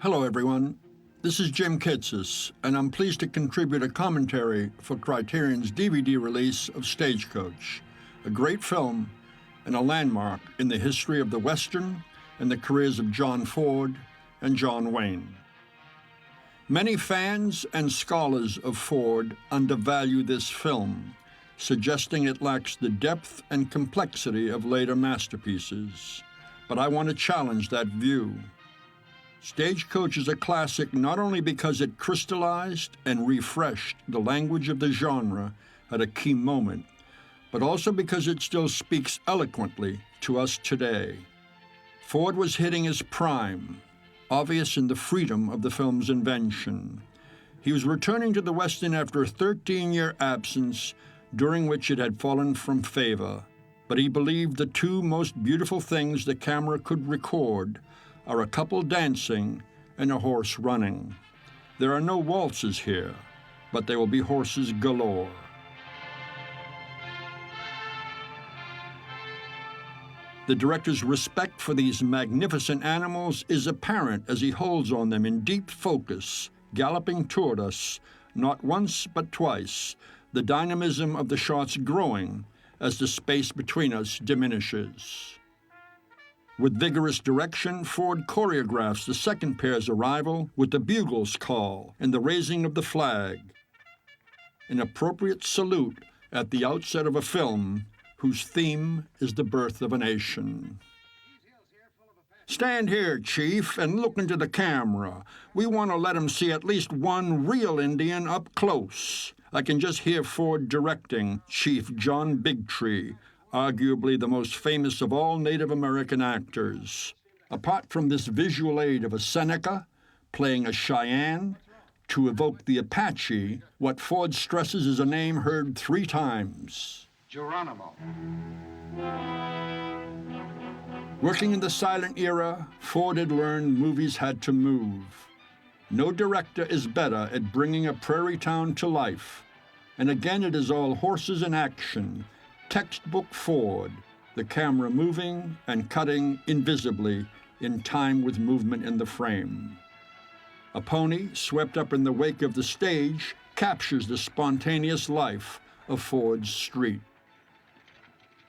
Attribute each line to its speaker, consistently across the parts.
Speaker 1: Hello, everyone. This is Jim Kitsis, and I'm pleased to contribute a commentary for Criterion's DVD release of Stagecoach, a great film and a landmark in the history of the Western and the careers of John Ford and John Wayne. Many fans and scholars of Ford undervalue this film, suggesting it lacks the depth and complexity of later masterpieces. But I want to challenge that view. Stagecoach is a classic not only because it crystallized and refreshed the language of the genre at a key moment, but also because it still speaks eloquently to us today. Ford was hitting his prime, obvious in the freedom of the film's invention. He was returning to the Western after a 13-year absence during which it had fallen from favor, but he believed the two most beautiful things the camera could record are a couple dancing and a horse running. There are no waltzes here, but there will be horses galore. The director's respect for these magnificent animals is apparent as he holds on them in deep focus, galloping toward us, not once but twice, the dynamism of the shots growing as the space between us diminishes. With vigorous direction, Ford choreographs the second pair's arrival with the bugle's call and the raising of the flag, an appropriate salute at the outset of a film whose theme is the birth of a nation. Stand here, Chief, and look into the camera. We want to let 'em see at least one real Indian up close. I can just hear Ford directing Chief John Bigtree, arguably the most famous of all Native American actors. Apart from this visual aid of a Seneca playing a Cheyenne, to evoke the Apache, what Ford stresses is a name heard 3 times.
Speaker 2: Geronimo.
Speaker 1: Working in the silent era, Ford had learned movies had to move. No director is better at bringing a prairie town to life. And again, it is all horses in action, textbook Ford, the camera moving and cutting invisibly in time with movement in the frame. A pony, swept up in the wake of the stage, captures the spontaneous life of Ford's street.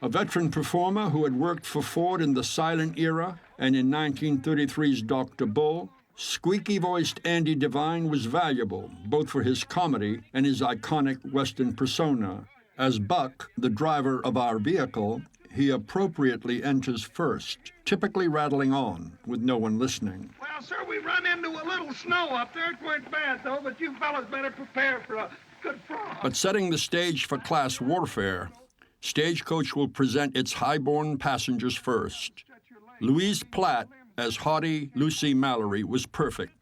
Speaker 1: A veteran performer who had worked for Ford in the silent era and in 1933's Dr. Bull, squeaky-voiced Andy Devine was valuable, both for his comedy and his iconic Western persona. As Buck, the driver of our vehicle, he appropriately enters first, typically rattling on, with no one listening.
Speaker 2: Well, sir, we run into a little snow up there. It weren't bad, though, but you fellas better prepare for a good frost.
Speaker 1: But setting the stage for class warfare, Stagecoach will present its highborn passengers first. Louise Platt as haughty Lucy Mallory was perfect.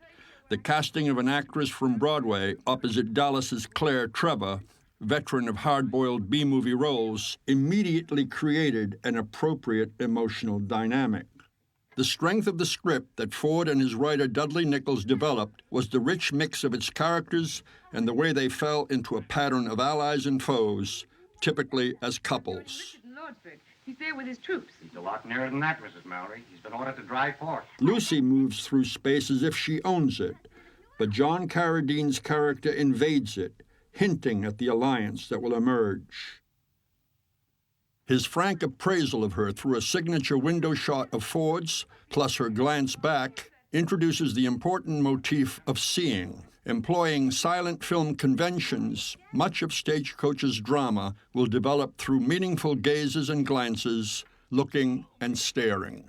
Speaker 1: The casting of an actress from Broadway opposite Dallas's Claire Trevor, veteran of hard-boiled B-movie roles, immediately created an appropriate emotional dynamic. The strength of the script that Ford and his writer Dudley Nichols developed was the rich mix of its characters and the way they fell into a pattern of allies and foes, typically as couples.
Speaker 3: He's there with his troops.
Speaker 2: He's a lot nearer than that, Mrs. Mallory. He's been ordered to drive forth.
Speaker 1: Lucy moves through space as if she owns it, but John Carradine's character invades it, hinting at the alliance that will emerge. His frank appraisal of her through a signature window shot of Ford's, plus her glance back, introduces the important motif of seeing. Employing silent film conventions, much of Stagecoach's drama will develop through meaningful gazes and glances, looking and staring.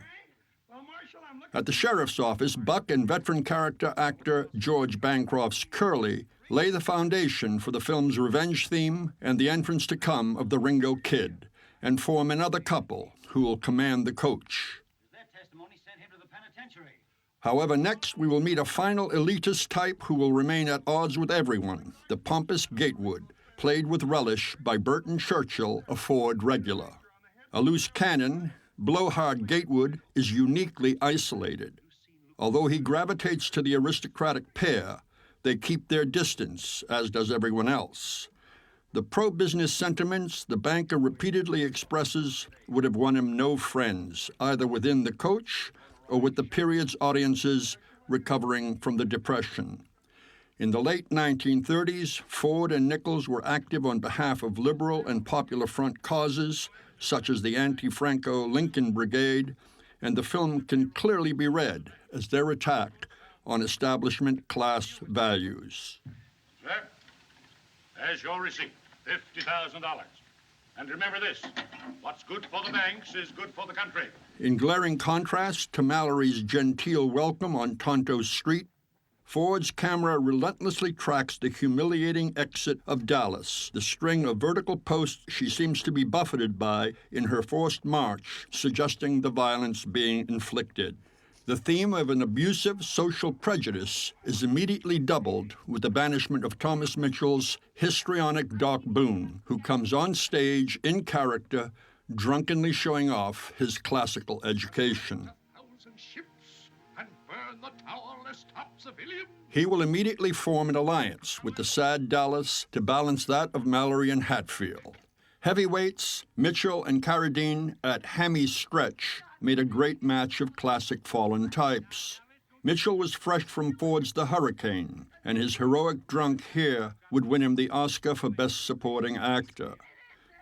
Speaker 1: At the sheriff's office, Buck and veteran character actor George Bancroft's Curly lay the foundation for the film's revenge theme and the entrance to come of the Ringo Kid, and form another couple who will command the coach. However, next we will meet a final elitist type who will remain at odds with everyone, the pompous Gatewood, played with relish by Burton Churchill, a Ford regular. A loose cannon, blowhard Gatewood is uniquely isolated. Although he gravitates to the aristocratic pair, they keep their distance, as does everyone else. The pro-business sentiments the banker repeatedly expresses would have won him no friends, either within the coach or with the period's audiences recovering from the Depression. In the late 1930s, Ford and Nichols were active on behalf of liberal and popular front causes, such as the anti-Franco Lincoln Brigade, and the film can clearly be read as their attack on establishment class values.
Speaker 4: Sir, there's your receipt, $50,000. And remember this, what's good for the banks is good for the country.
Speaker 1: In glaring contrast to Mallory's genteel welcome on Tonto Street, Ford's camera relentlessly tracks the humiliating exit of Dallas, the string of vertical posts she seems to be buffeted by in her forced march, suggesting the violence being inflicted. The theme of an abusive social prejudice is immediately doubled with the banishment of Thomas Mitchell's histrionic Doc Boone, who comes on stage in character, drunkenly showing off his classical education. He will immediately form an alliance with the sad Dallas to balance that of Mallory and Hatfield. Heavyweights, Mitchell and Carradine at Hammy's stretch made a great match of classic fallen types. Mitchell was fresh from Ford's The Hurricane, and his heroic drunk here would win him the Oscar for Best Supporting Actor.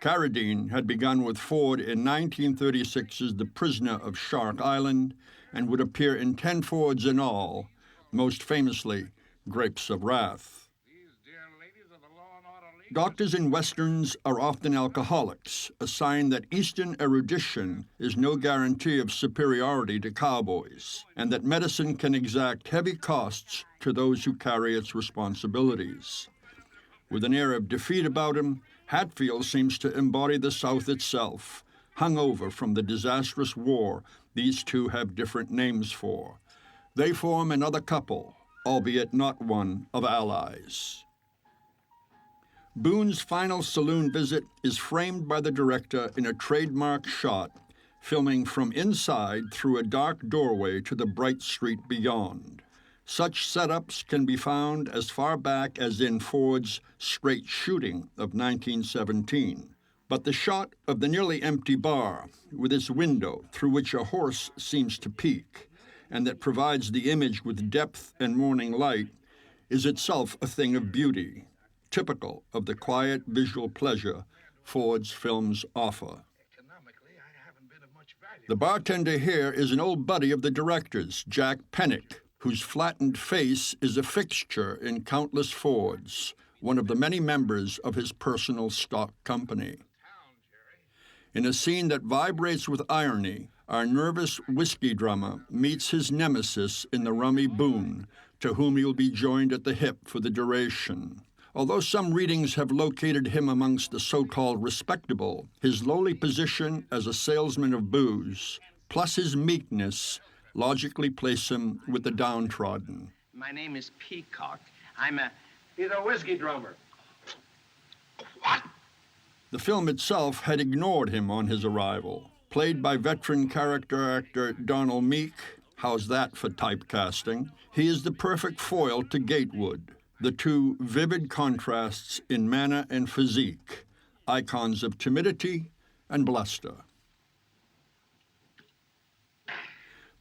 Speaker 1: Carradine had begun with Ford in 1936's The Prisoner of Shark Island and would appear in 10 Fords in all, most famously Grapes of Wrath. Doctors in Westerns are often alcoholics, a sign that Eastern erudition is no guarantee of superiority to cowboys, and that medicine can exact heavy costs to those who carry its responsibilities. With an air of defeat about him, Hatfield seems to embody the South itself, hungover from the disastrous war these two have different names for. They form another couple, albeit not one of allies. Boone's final saloon visit is framed by the director in a trademark shot, filming from inside through a dark doorway to the bright street beyond. Such setups can be found as far back as in Ford's Straight Shooting of 1917. But the shot of the nearly empty bar, with its window through which a horse seems to peek, and that provides the image with depth and morning light, is itself a thing of beauty, typical of the quiet visual pleasure Ford's films offer. The bartender here is an old buddy of the director's, Jack Pennick, whose flattened face is a fixture in countless Fords, one of the many members of his personal stock company. In a scene that vibrates with irony, our nervous whiskey drummer meets his nemesis in the rummy Boone, to whom he will be joined at the hip for the duration. Although some readings have located him amongst the so-called respectable, his lowly position as a salesman of booze, plus his meekness, logically place him with the downtrodden.
Speaker 5: My name is Peacock.
Speaker 2: He's a whiskey drummer.
Speaker 5: What?
Speaker 1: The film itself had ignored him on his arrival. Played by veteran character actor Donald Meek, how's that for typecasting? He is the perfect foil to Gatewood, the two vivid contrasts in manner and physique, icons of timidity and bluster.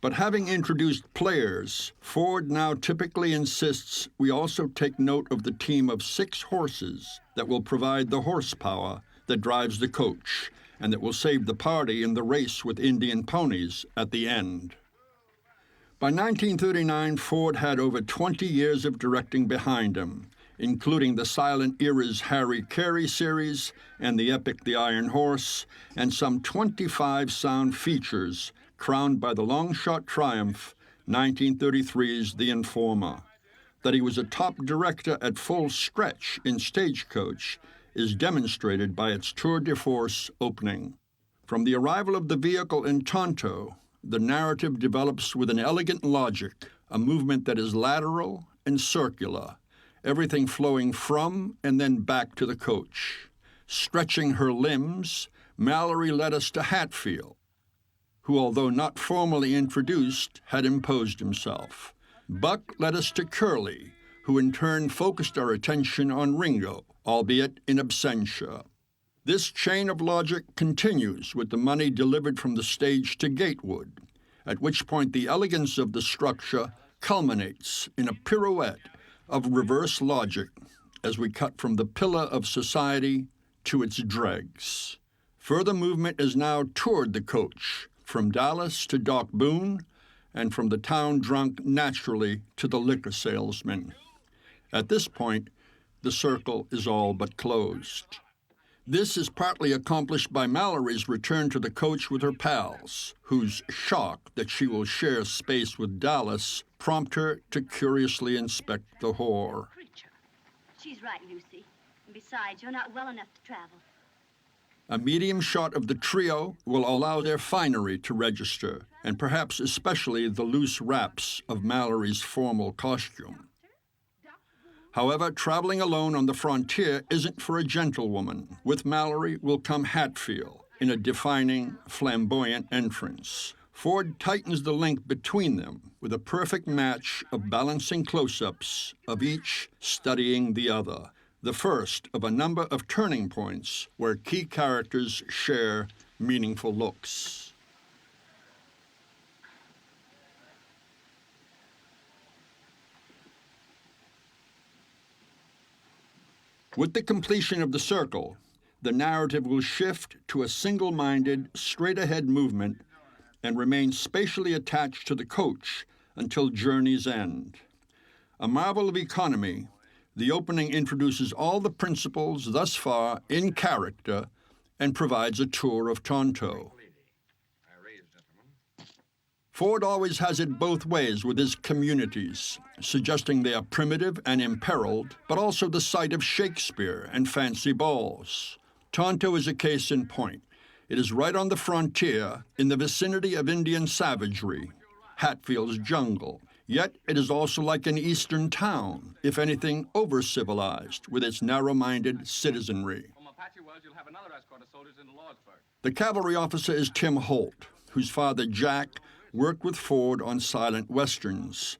Speaker 1: But having introduced players, Ford now typically insists we also take note of the team of 6 horses that will provide the horsepower that drives the coach and that will save the party in the race with Indian ponies at the end. By 1939, Ford had over 20 years of directing behind him, including the silent era's Harry Carey series and the epic The Iron Horse, and some 25 sound features crowned by the long-shot triumph, 1933's The Informer. That he was a top director at full stretch in Stagecoach is demonstrated by its tour de force opening. From the arrival of the vehicle in Tonto, the narrative develops with an elegant logic, a movement that is lateral and circular, everything flowing from and then back to the coach. Stretching her limbs, Mallory led us to Hatfield, who, although not formally introduced, had imposed himself. Buck led us to Curly, who in turn focused our attention on Ringo, albeit in absentia. This chain of logic continues with the money delivered from the stage to Gatewood, at which point the elegance of the structure culminates in a pirouette of reverse logic as we cut from the pillar of society to its dregs. Further movement is now toward the coach, from Dallas to Doc Boone, and from the town drunk naturally to the liquor salesman. At this point, the circle is all but closed. This is partly accomplished by Mallory's return to the coach with her pals, whose shock that she will share space with Dallas prompt her to curiously inspect the whore.
Speaker 6: She's right, Lucy. And besides, you're not well enough to travel.
Speaker 1: A medium shot of the trio will allow their finery to register, and perhaps especially the loose wraps of Mallory's formal costume. However, traveling alone on the frontier isn't for a gentlewoman. With Mallory will come Hatfield in a defining, flamboyant entrance. Ford tightens the link between them with a perfect match of balancing close-ups of each studying the other, the first of a number of turning points where key characters share meaningful looks. With the completion of the circle, the narrative will shift to a single-minded, straight-ahead movement and remain spatially attached to the coach until journey's end. A marvel of economy, the opening introduces all the principals thus far in character and provides a tour of Tonto. Ford always has it both ways with his communities, suggesting they are primitive and imperiled, but also the site of Shakespeare and fancy balls. Tonto is a case in point. It is right on the frontier, in the vicinity of Indian savagery, Hatfield's jungle. Yet it is also like an eastern town, if anything over-civilized, with its narrow-minded citizenry. The cavalry officer is Tim Holt, whose father, Jack, worked with Ford on silent westerns.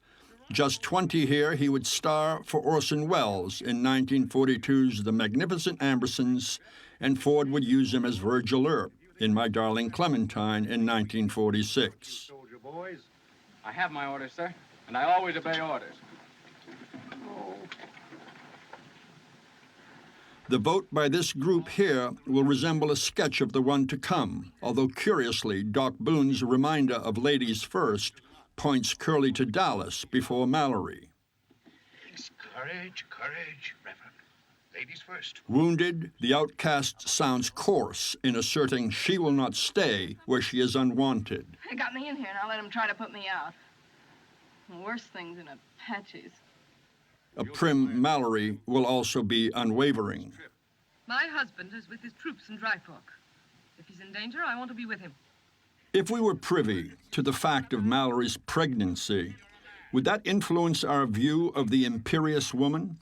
Speaker 1: Just 20 here, he would star for Orson Welles in 1942's The Magnificent Ambersons, and Ford would use him as Virgil Earp in My Darling Clementine in 1946.
Speaker 7: Soldier boys, I have my orders, sir, and I always obey orders.
Speaker 1: The vote by this group here will resemble a sketch of the one to come, although curiously, Doc Boone's reminder of ladies first points Curly to Dallas before Mallory.
Speaker 5: Courage, courage, Reverend. Ladies first.
Speaker 1: Wounded, the outcast sounds coarse in asserting she will not stay where she is unwanted.
Speaker 3: They got me in here, and I'll let them try to put me out. Worse things than Apaches.
Speaker 1: A prim Mallory will also be unwavering.
Speaker 3: My husband is with his troops in Dry Fork. If he's in danger, I want to be with him.
Speaker 1: If we were privy to the fact of Mallory's pregnancy, would that influence our view of the imperious woman?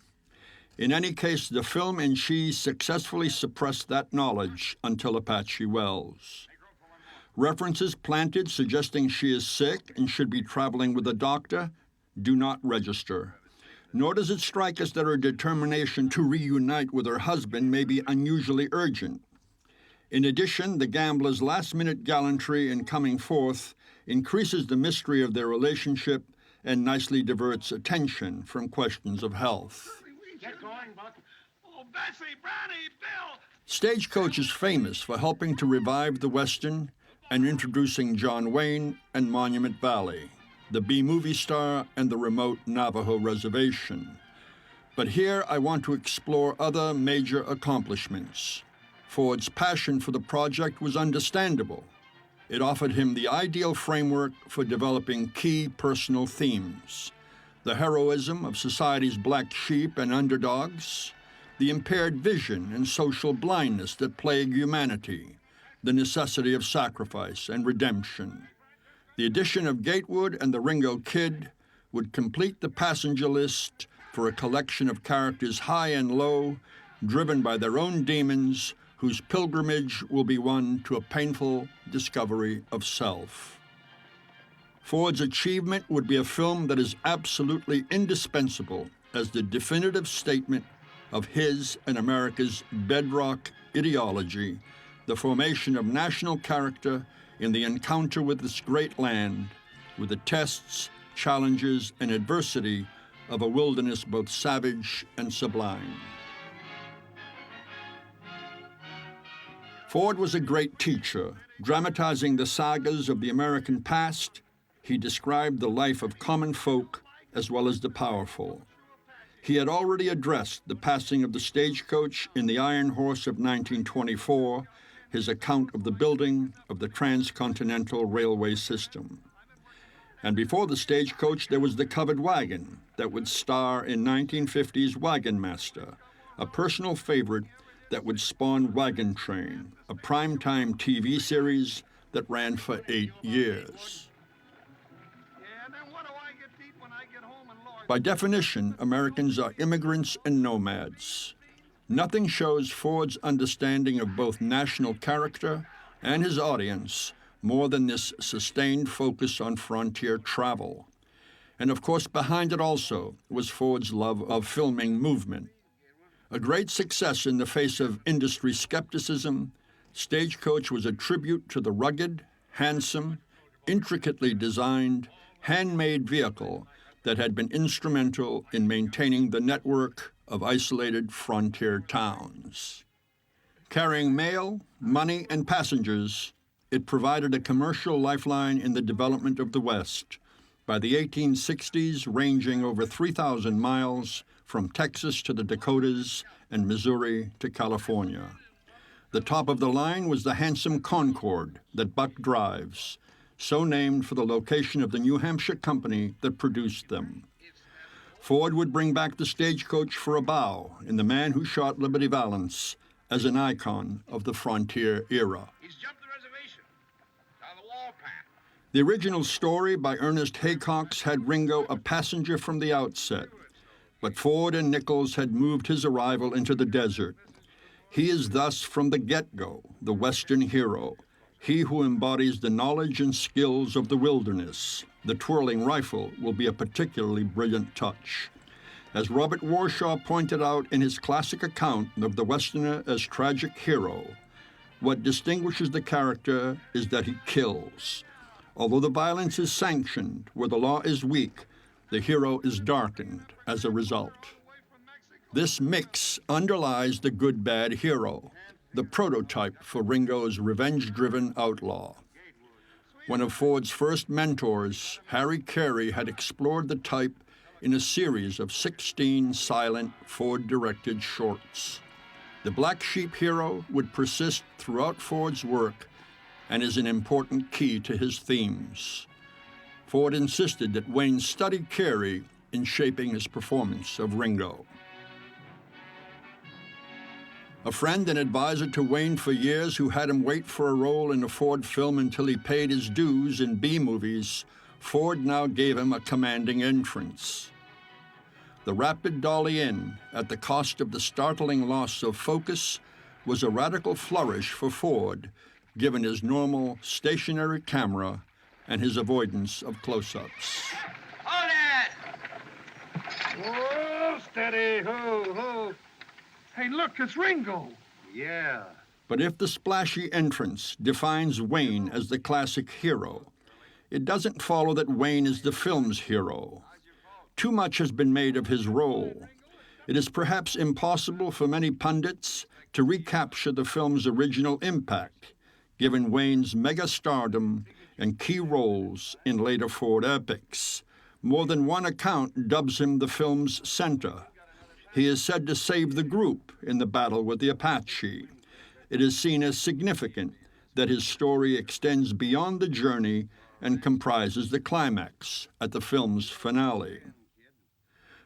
Speaker 1: In any case, the film and she successfully suppressed that knowledge until Apache Wells. References planted suggesting she is sick and should be traveling with a doctor do not register. Nor does it strike us that her determination to reunite with her husband may be unusually urgent. In addition, the gambler's last-minute gallantry in coming forth increases the mystery of their relationship and nicely diverts attention from questions of health.
Speaker 2: Get going, Buck. Oh, Bessie, Brownie, Bill!
Speaker 1: Stagecoach is famous for helping to revive the Western and introducing John Wayne and Monument Valley, the B-movie star and the remote Navajo reservation. But here I want to explore other major accomplishments. Ford's passion for the project was understandable. It offered him the ideal framework for developing key personal themes: the heroism of society's black sheep and underdogs, the impaired vision and social blindness that plague humanity, the necessity of sacrifice and redemption. The addition of Gatewood and the Ringo Kid would complete the passenger list for a collection of characters high and low, driven by their own demons, whose pilgrimage will be one to a painful discovery of self. Ford's achievement would be a film that is absolutely indispensable as the definitive statement of his and America's bedrock ideology, the formation of national character in the encounter with this great land, with the tests challenges, and adversity of a wilderness both savage and sublime. Ford was a great teacher. Dramatizing the sagas of the American past, he described the life of common folk as well as the powerful. He had already addressed the passing of the stagecoach in the Iron Horse of 1924, his account of the building of the transcontinental railway system. And before the stagecoach, there was the covered wagon that would star in 1950's Wagon Master, a personal favorite that would spawn Wagon Train, a primetime TV series that ran for 8 years. By definition, Americans are immigrants and nomads. Nothing shows Ford's understanding of both national character and his audience more than this sustained focus on frontier travel. And of course, behind it also was Ford's love of filming movement. A great success in the face of industry skepticism, Stagecoach was a tribute to the rugged, handsome, intricately designed, handmade vehicle that had been instrumental in maintaining the network of isolated frontier towns. Carrying mail, money, and passengers, it provided a commercial lifeline in the development of the West, by the 1860s ranging over 3,000 miles from Texas to the Dakotas and Missouri to California. The top of the line was the handsome Concorde that Buck drives, so named for the location of the New Hampshire company that produced them. Ford would bring back the stagecoach for a bow in The Man Who Shot Liberty Valance as an icon of the frontier era.
Speaker 5: He's jumped the reservation. Down the wall path.
Speaker 1: The original story by Ernest Haycox had Ringo a passenger from the outset, but Ford and Nichols had moved his arrival into the desert. He is thus from the get-go the Western hero, he who embodies the knowledge and skills of the wilderness. The twirling rifle will be a particularly brilliant touch. As Robert Warshaw pointed out in his classic account of the Westerner as tragic hero, what distinguishes the character is that he kills. Although the violence is sanctioned where the law is weak, the hero is darkened as a result. This mix underlies the good-bad hero, the prototype for Ringo's revenge-driven outlaw. One of Ford's first mentors, Harry Carey, had explored the type in a series of 16 silent Ford-directed shorts. The black sheep hero would persist throughout Ford's work and is an important key to his themes. Ford insisted that Wayne study Carey in shaping his performance of Ringo. A friend and advisor to Wayne for years who had him wait for a role in a Ford film until he paid his dues in B-movies, Ford now gave him a commanding entrance. The rapid dolly in, at the cost of the startling loss of focus, was a radical flourish for Ford, given his normal stationary camera and his avoidance of close-ups.
Speaker 7: Hold it!
Speaker 2: Whoa, steady, ho, ho. Hey, look, it's Ringo.
Speaker 5: Yeah.
Speaker 1: But if the splashy entrance defines Wayne as the classic hero, it doesn't follow that Wayne is the film's hero. Too much has been made of his role. It is perhaps impossible for many pundits to recapture the film's original impact, given Wayne's mega-stardom and key roles in later Ford epics. More than one account dubs him the film's center. He is said to save the group in the battle with the Apache. It is seen as significant that his story extends beyond the journey and comprises the climax at the film's finale.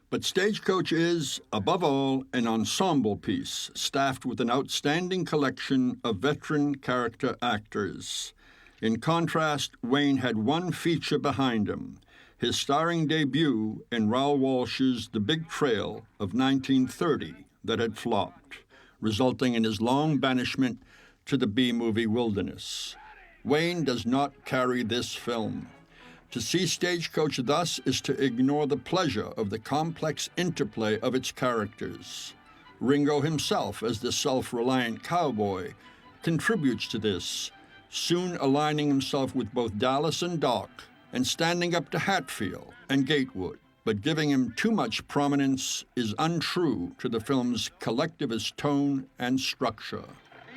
Speaker 1: But Stagecoach is, above all, an ensemble piece staffed with an outstanding collection of veteran character actors. In contrast, Wayne had one feature behind him, his starring debut in Raoul Walsh's The Big Trail of 1930 that had flopped, resulting in his long banishment to the B-movie wilderness. Wayne does not carry this film. To see Stagecoach thus is to ignore the pleasure of the complex interplay of its characters. Ringo himself, as the self-reliant cowboy, contributes to this, soon aligning himself with both Dallas and Doc and standing up to Hatfield and Gatewood, but giving him too much prominence is untrue to the film's collectivist tone and structure.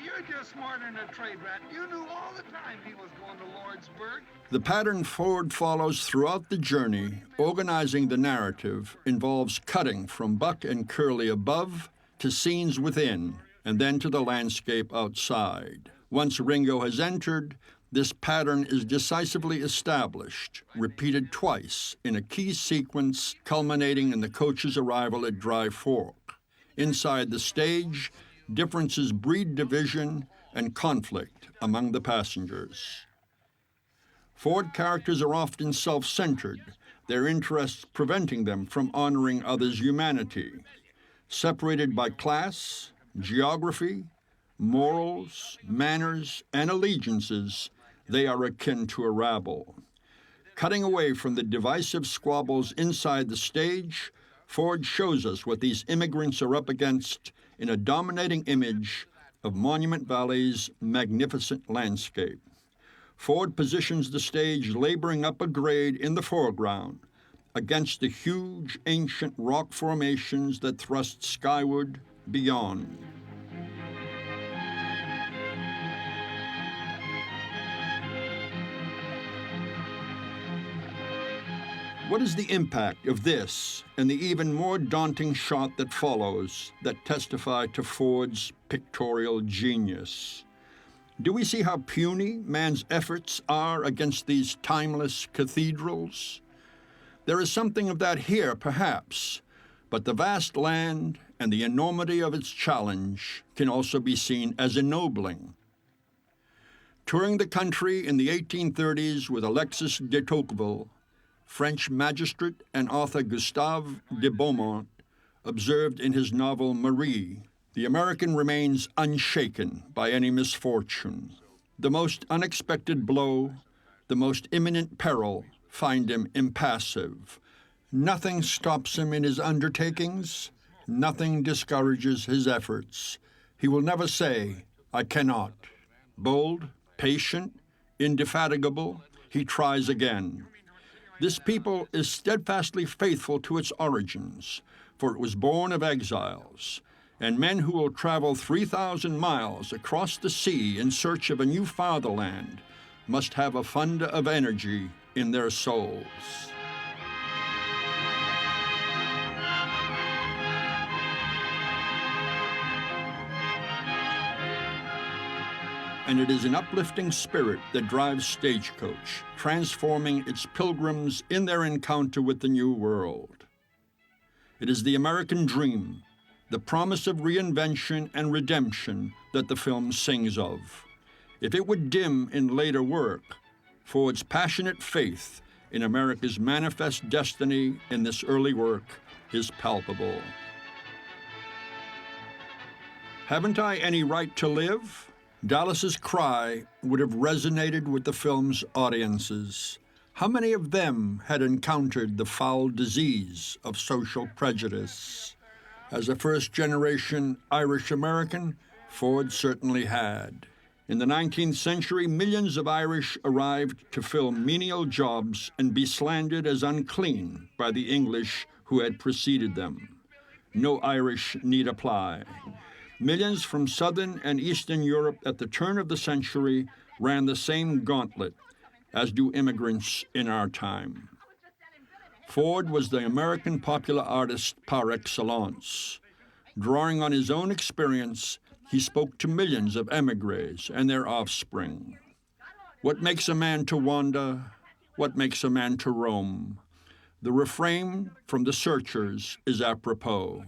Speaker 2: You're just smarter than a trade rat. You knew all the time he was going to Lordsburg.
Speaker 1: The pattern Ford follows throughout the journey, organizing the narrative, involves cutting from Buck and Curly above to scenes within, and then to the landscape outside. Once Ringo has entered, this pattern is decisively established, repeated twice in a key sequence culminating in the coach's arrival at Dry Fork. Inside the stage, differences breed division and conflict among the passengers. Ford characters are often self-centered, their interests preventing them from honoring others' humanity. Separated by class, geography, morals, manners, and allegiances, they are akin to a rabble. Cutting away from the divisive squabbles inside the stage, Ford shows us what these immigrants are up against in a dominating image of Monument Valley's magnificent landscape. Ford positions the stage laboring up a grade in the foreground against the huge ancient rock formations that thrust skyward beyond. What is the impact of this and the even more daunting shot that follows that testify to Ford's pictorial genius? Do we see how puny man's efforts are against these timeless cathedrals? There is something of that here, perhaps, but the vast land and the enormity of its challenge can also be seen as ennobling. Touring the country in the 1830s with Alexis de Tocqueville, French magistrate and author Gustave de Beaumont observed in his novel Marie, the American remains unshaken by any misfortune. The most unexpected blow, the most imminent peril, find him impassive. Nothing stops him in his undertakings. Nothing discourages his efforts. He will never say, "I cannot." Bold, patient, indefatigable, he tries again. This people is steadfastly faithful to its origins, for it was born of exiles, and men who will travel 3,000 miles across the sea in search of a new fatherland must have a fund of energy in their souls. And it is an uplifting spirit that drives Stagecoach, transforming its pilgrims in their encounter with the New World. It is the American dream, the promise of reinvention and redemption that the film sings of. If it would dim in later work, Ford's passionate faith in America's manifest destiny in this early work is palpable. Haven't I any right to live? Dallas's cry would have resonated with the film's audiences. How many of them had encountered the foul disease of social prejudice? As a first-generation Irish-American, Ford certainly had. In the 19th century, millions of Irish arrived to fill menial jobs and be slandered as unclean by the English who had preceded them. No Irish need apply. Millions from Southern and Eastern Europe at the turn of the century ran the same gauntlet as do immigrants in our time. Ford was the American popular artist par excellence. Drawing on his own experience, he spoke to millions of émigrés and their offspring. What makes a man to wander? What makes a man to roam? The refrain from The Searchers is apropos.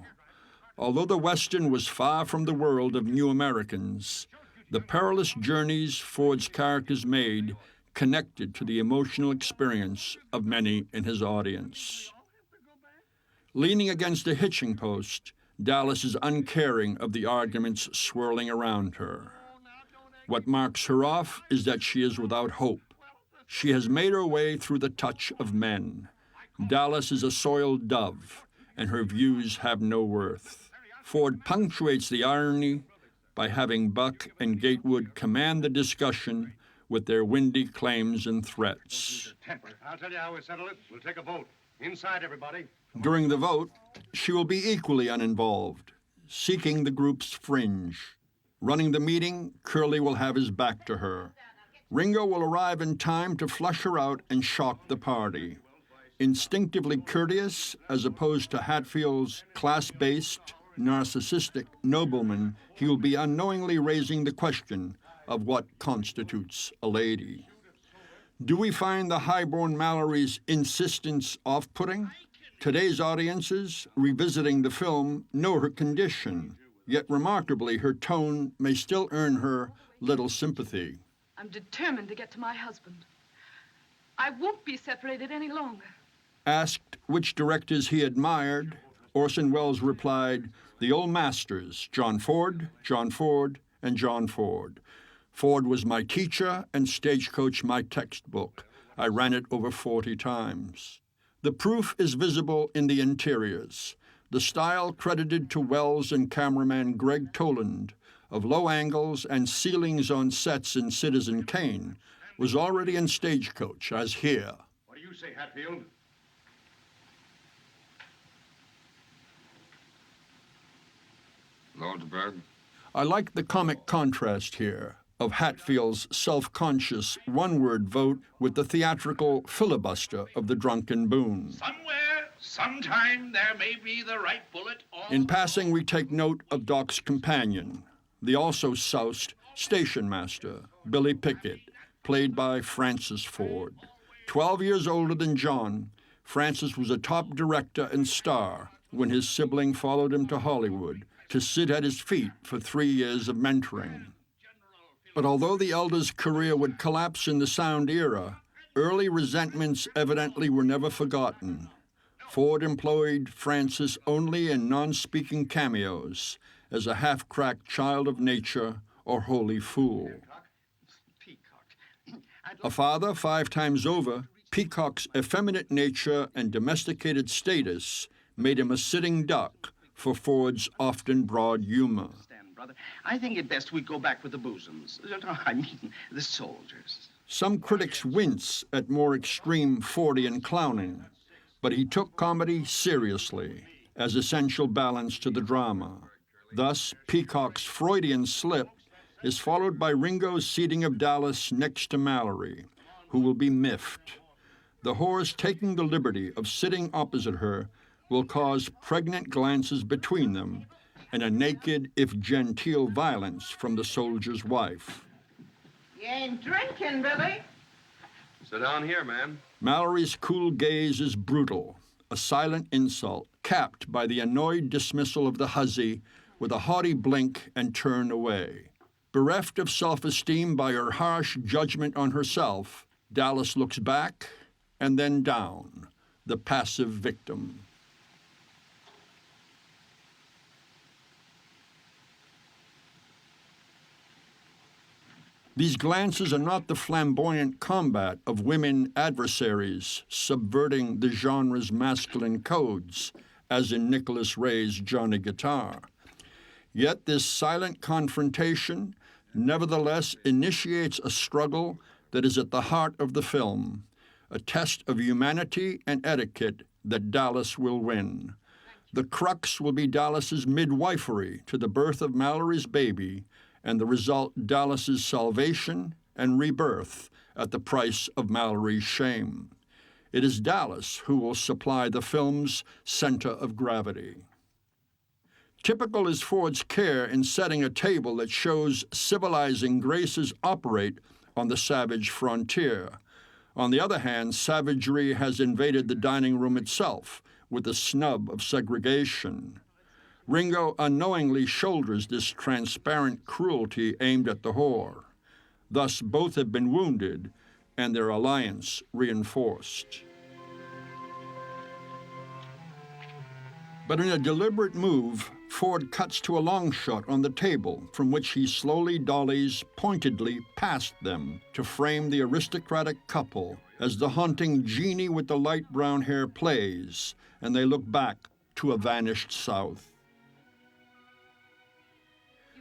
Speaker 1: Although the Western was far from the world of new Americans, the perilous journeys Ford's characters made connected to the emotional experience of many in his audience. Leaning against a hitching post, Dallas is uncaring of the arguments swirling around her. What marks her off is that she is without hope. She has made her way through the touch of men. Dallas is a soiled dove, and her views have no worth. Ford punctuates the irony by having Buck and Gatewood command the discussion with their windy claims and threats.
Speaker 4: Temper. I'll tell you how we settle it. We'll take a vote. Inside, everybody.
Speaker 1: During the vote, she will be equally uninvolved, seeking the group's fringe. Running the meeting, Curly will have his back to her. Ringo will arrive in time to flush her out and shock the party. Instinctively courteous, as opposed to Hatfield's class-based, narcissistic nobleman, he will be unknowingly raising the question of what constitutes a lady. Do we find the highborn Mallory's insistence off-putting? Today's audiences, revisiting the film, know her condition, yet remarkably, her tone may still earn her little sympathy.
Speaker 3: I'm determined to get to my husband. I won't be separated any longer.
Speaker 1: Asked which directors he admired, Orson Welles replied, the old masters, John Ford, and John Ford. Ford was my teacher and Stagecoach my textbook. I ran it over 40 times. The proof is visible in the interiors. The style credited to Welles and cameraman Greg Toland of low angles and ceilings on sets in Citizen Kane was already in Stagecoach, as here.
Speaker 4: What do you say, Hatfield?
Speaker 5: Lordsburg.
Speaker 1: I like the comic contrast here of Hatfield's self-conscious one-word vote with the theatrical filibuster of the drunken Boone.
Speaker 5: Somewhere, sometime, there may be the right bullet.
Speaker 1: In passing, we take note of Doc's companion, the also soused station master, Billy Pickett, played by Francis Ford. 12 years older than John, Francis was a top director and star when his sibling followed him to Hollywood to sit at his feet for 3 years of mentoring. But although the elder's career would collapse in the sound era, early resentments evidently were never forgotten. Ford employed Francis only in non-speaking cameos as a half-cracked child of nature or holy fool. A father 5 times over, Peacock's effeminate nature and domesticated status made him a sitting duck for Ford's often broad humor.
Speaker 5: Brother, I think it best we go back with the bosoms. I mean, the soldiers.
Speaker 1: Some critics wince at more extreme Fordian clowning, but he took comedy seriously as essential balance to the drama. Thus, Peacock's Freudian slip is followed by Ringo's seating of Dallas next to Mallory, who will be miffed. The whores taking the liberty of sitting opposite her will cause pregnant glances between them and a naked, if genteel, violence from the soldier's wife.
Speaker 8: You ain't drinking, Billy.
Speaker 5: Sit down here, ma'am.
Speaker 1: Mallory's cool gaze is brutal, a silent insult, capped by the annoyed dismissal of the hussy with a haughty blink and turn away. Bereft of self-esteem by her harsh judgment on herself, Dallas looks back and then down, the passive victim. These glances are not the flamboyant combat of women adversaries subverting the genre's masculine codes, as in Nicholas Ray's Johnny Guitar. Yet this silent confrontation nevertheless initiates a struggle that is at the heart of the film, a test of humanity and etiquette that Dallas will win. The crux will be Dallas's midwifery to the birth of Mallory's baby, and the result Dallas's salvation and rebirth at the price of Mallory's shame. It is Dallas who will supply the film's center of gravity. Typical is Ford's care in setting a table that shows civilizing graces operate on the savage frontier. On the other hand, savagery has invaded the dining room itself with the snub of segregation. Ringo unknowingly shoulders this transparent cruelty aimed at the whore. Thus, both have been wounded and their alliance reinforced. But in a deliberate move, Ford cuts to a long shot on the table from which he slowly dollies pointedly past them to frame the aristocratic couple as the haunting genie with the light brown hair plays, and they look back to a vanished South.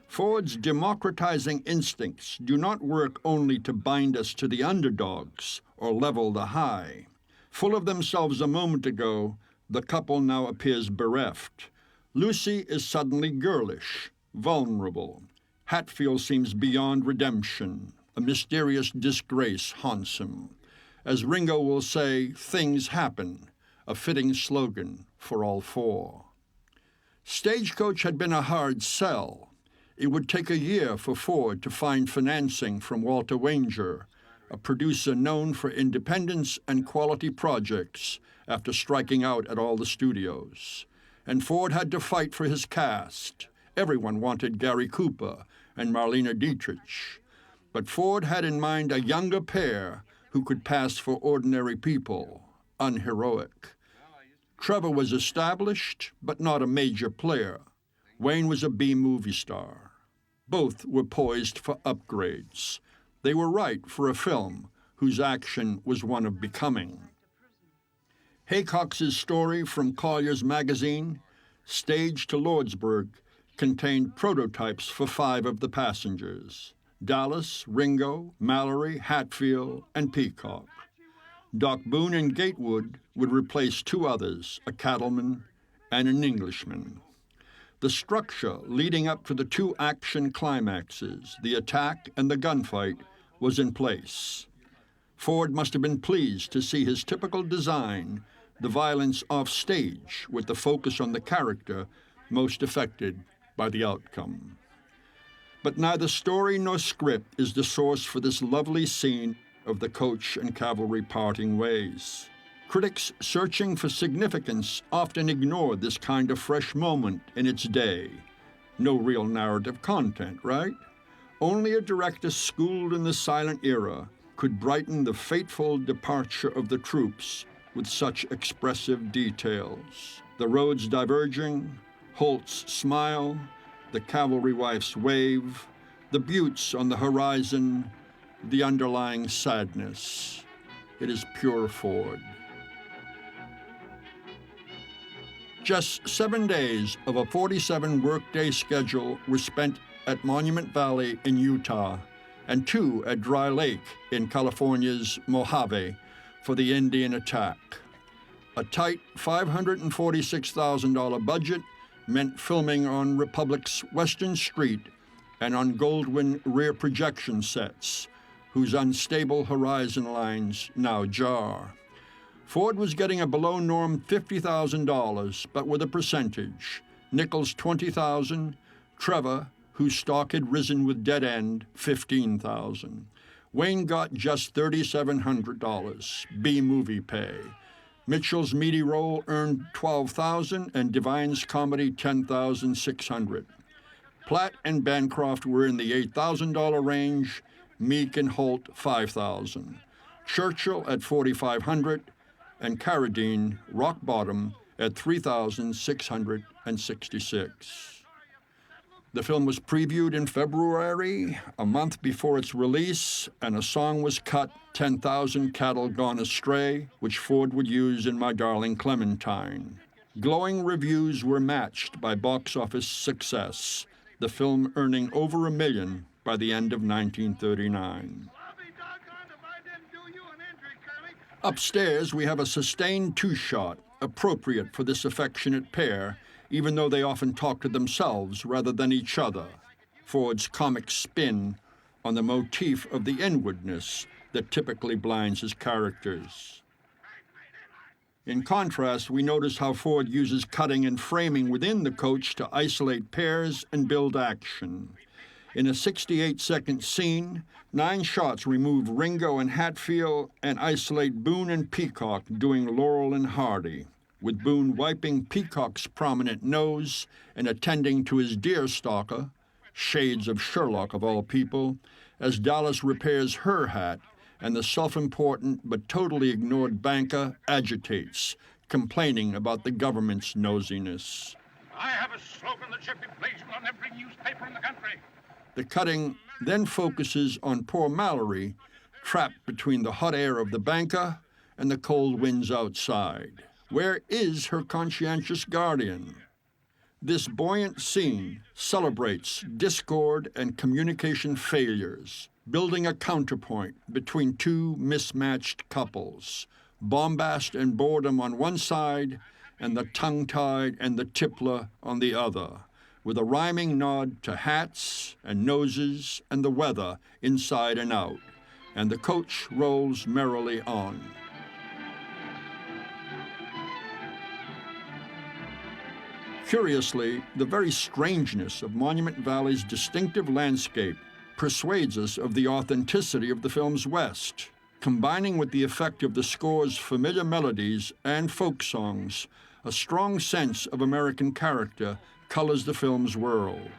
Speaker 1: Ford's democratizing instincts do not work only to bind us to the underdogs or level the high. Full of themselves a moment ago, the couple now appears bereft. Lucy is suddenly girlish, vulnerable. Hatfield seems beyond redemption. A mysterious disgrace haunts him. As Ringo will say, things happen, a fitting slogan for all four. Stagecoach had been a hard sell. It would take a year for Ford to find financing from Walter Wanger, a producer known for independence and quality projects after striking out at all the studios. And Ford had to fight for his cast. Everyone wanted Gary Cooper and Marlene Dietrich. But Ford had in mind a younger pair who could pass for ordinary people, unheroic. Trevor was established, but not a major player. Wayne was a B movie star. Both were poised for upgrades. They were right for a film whose action was one of becoming. Haycox's story from Collier's magazine, Stage to Lordsburg, contained prototypes for 5 of the passengers: Dallas, Ringo, Mallory, Hatfield, and Peacock. Doc Boone and Gatewood would replace 2 others, a cattleman and an Englishman. The structure leading up to the 2 action climaxes, the attack and the gunfight, was in place. Ford must have been pleased to see his typical design, the violence off stage, with the focus on the character most affected by the outcome. But neither story nor script is the source for this lovely scene of the coach and cavalry parting ways. Critics searching for significance often ignored this kind of fresh moment in its day. No real narrative content, right? Only a director schooled in the silent era could brighten the fateful departure of the troops with such expressive details. The roads diverging, Holt's smile, the cavalry wife's wave, the buttes on the horizon, the underlying sadness. It is pure Ford. Just 7 days of a 47-workday schedule were spent at Monument Valley in Utah and 2 at Dry Lake in California's Mojave for the Indian attack. A tight $546,000 budget meant filming on Republic's Western Street and on Goldwyn rear projection sets, whose unstable horizon lines now jar. Ford was getting a below-norm $50,000, but with a percentage. Nichols $20,000, Trevor, whose stock had risen with Dead End, $15,000. Wayne got just $3,700, B-movie pay. Mitchell's meaty role earned $12,000, and Devine's comedy $10,600. Platt and Bancroft were in the $8,000 range, Meek and Holt $5,000. Churchill at $4,500, and Carradine, rock bottom, at $3,666. The film was previewed in February, a month before its release, and a song was cut, 10,000 Cattle Gone Astray, which Ford would use in My Darling Clementine. Glowing reviews were matched by box office success, the film earning over $1 million by the end of 1939. Upstairs, we have a sustained 2-shot, appropriate for this affectionate pair, even though they often talk to themselves rather than each other. Ford's comic spin on the motif of the inwardness that typically blinds his characters. In contrast, we notice how Ford uses cutting and framing within the coach to isolate pairs and build action. In a 68-second scene, 9 shots remove Ringo and Hatfield and isolate Boone and Peacock doing Laurel and Hardy, with Boone wiping Peacock's prominent nose and attending to his deer stalker, shades of Sherlock of all people, as Dallas repairs her hat and the self-important but totally ignored banker agitates, complaining about the government's nosiness.
Speaker 4: I have a slogan that should be blazoned on every newspaper in the country.
Speaker 1: The cutting then focuses on poor Mallory, trapped between the hot air of the banker and the cold winds outside. Where is her conscientious guardian? This buoyant scene celebrates discord and communication failures, building a counterpoint between two mismatched couples, bombast and boredom on one side, and the tongue-tied and the tippler on the other, with a rhyming nod to hats and noses and the weather inside and out, and the coach rolls merrily on. Curiously, the very strangeness of Monument Valley's distinctive landscape persuades us of the authenticity of the film's West, combining with the effect of the score's familiar melodies and folk songs. A strong sense of American character colors the film's world.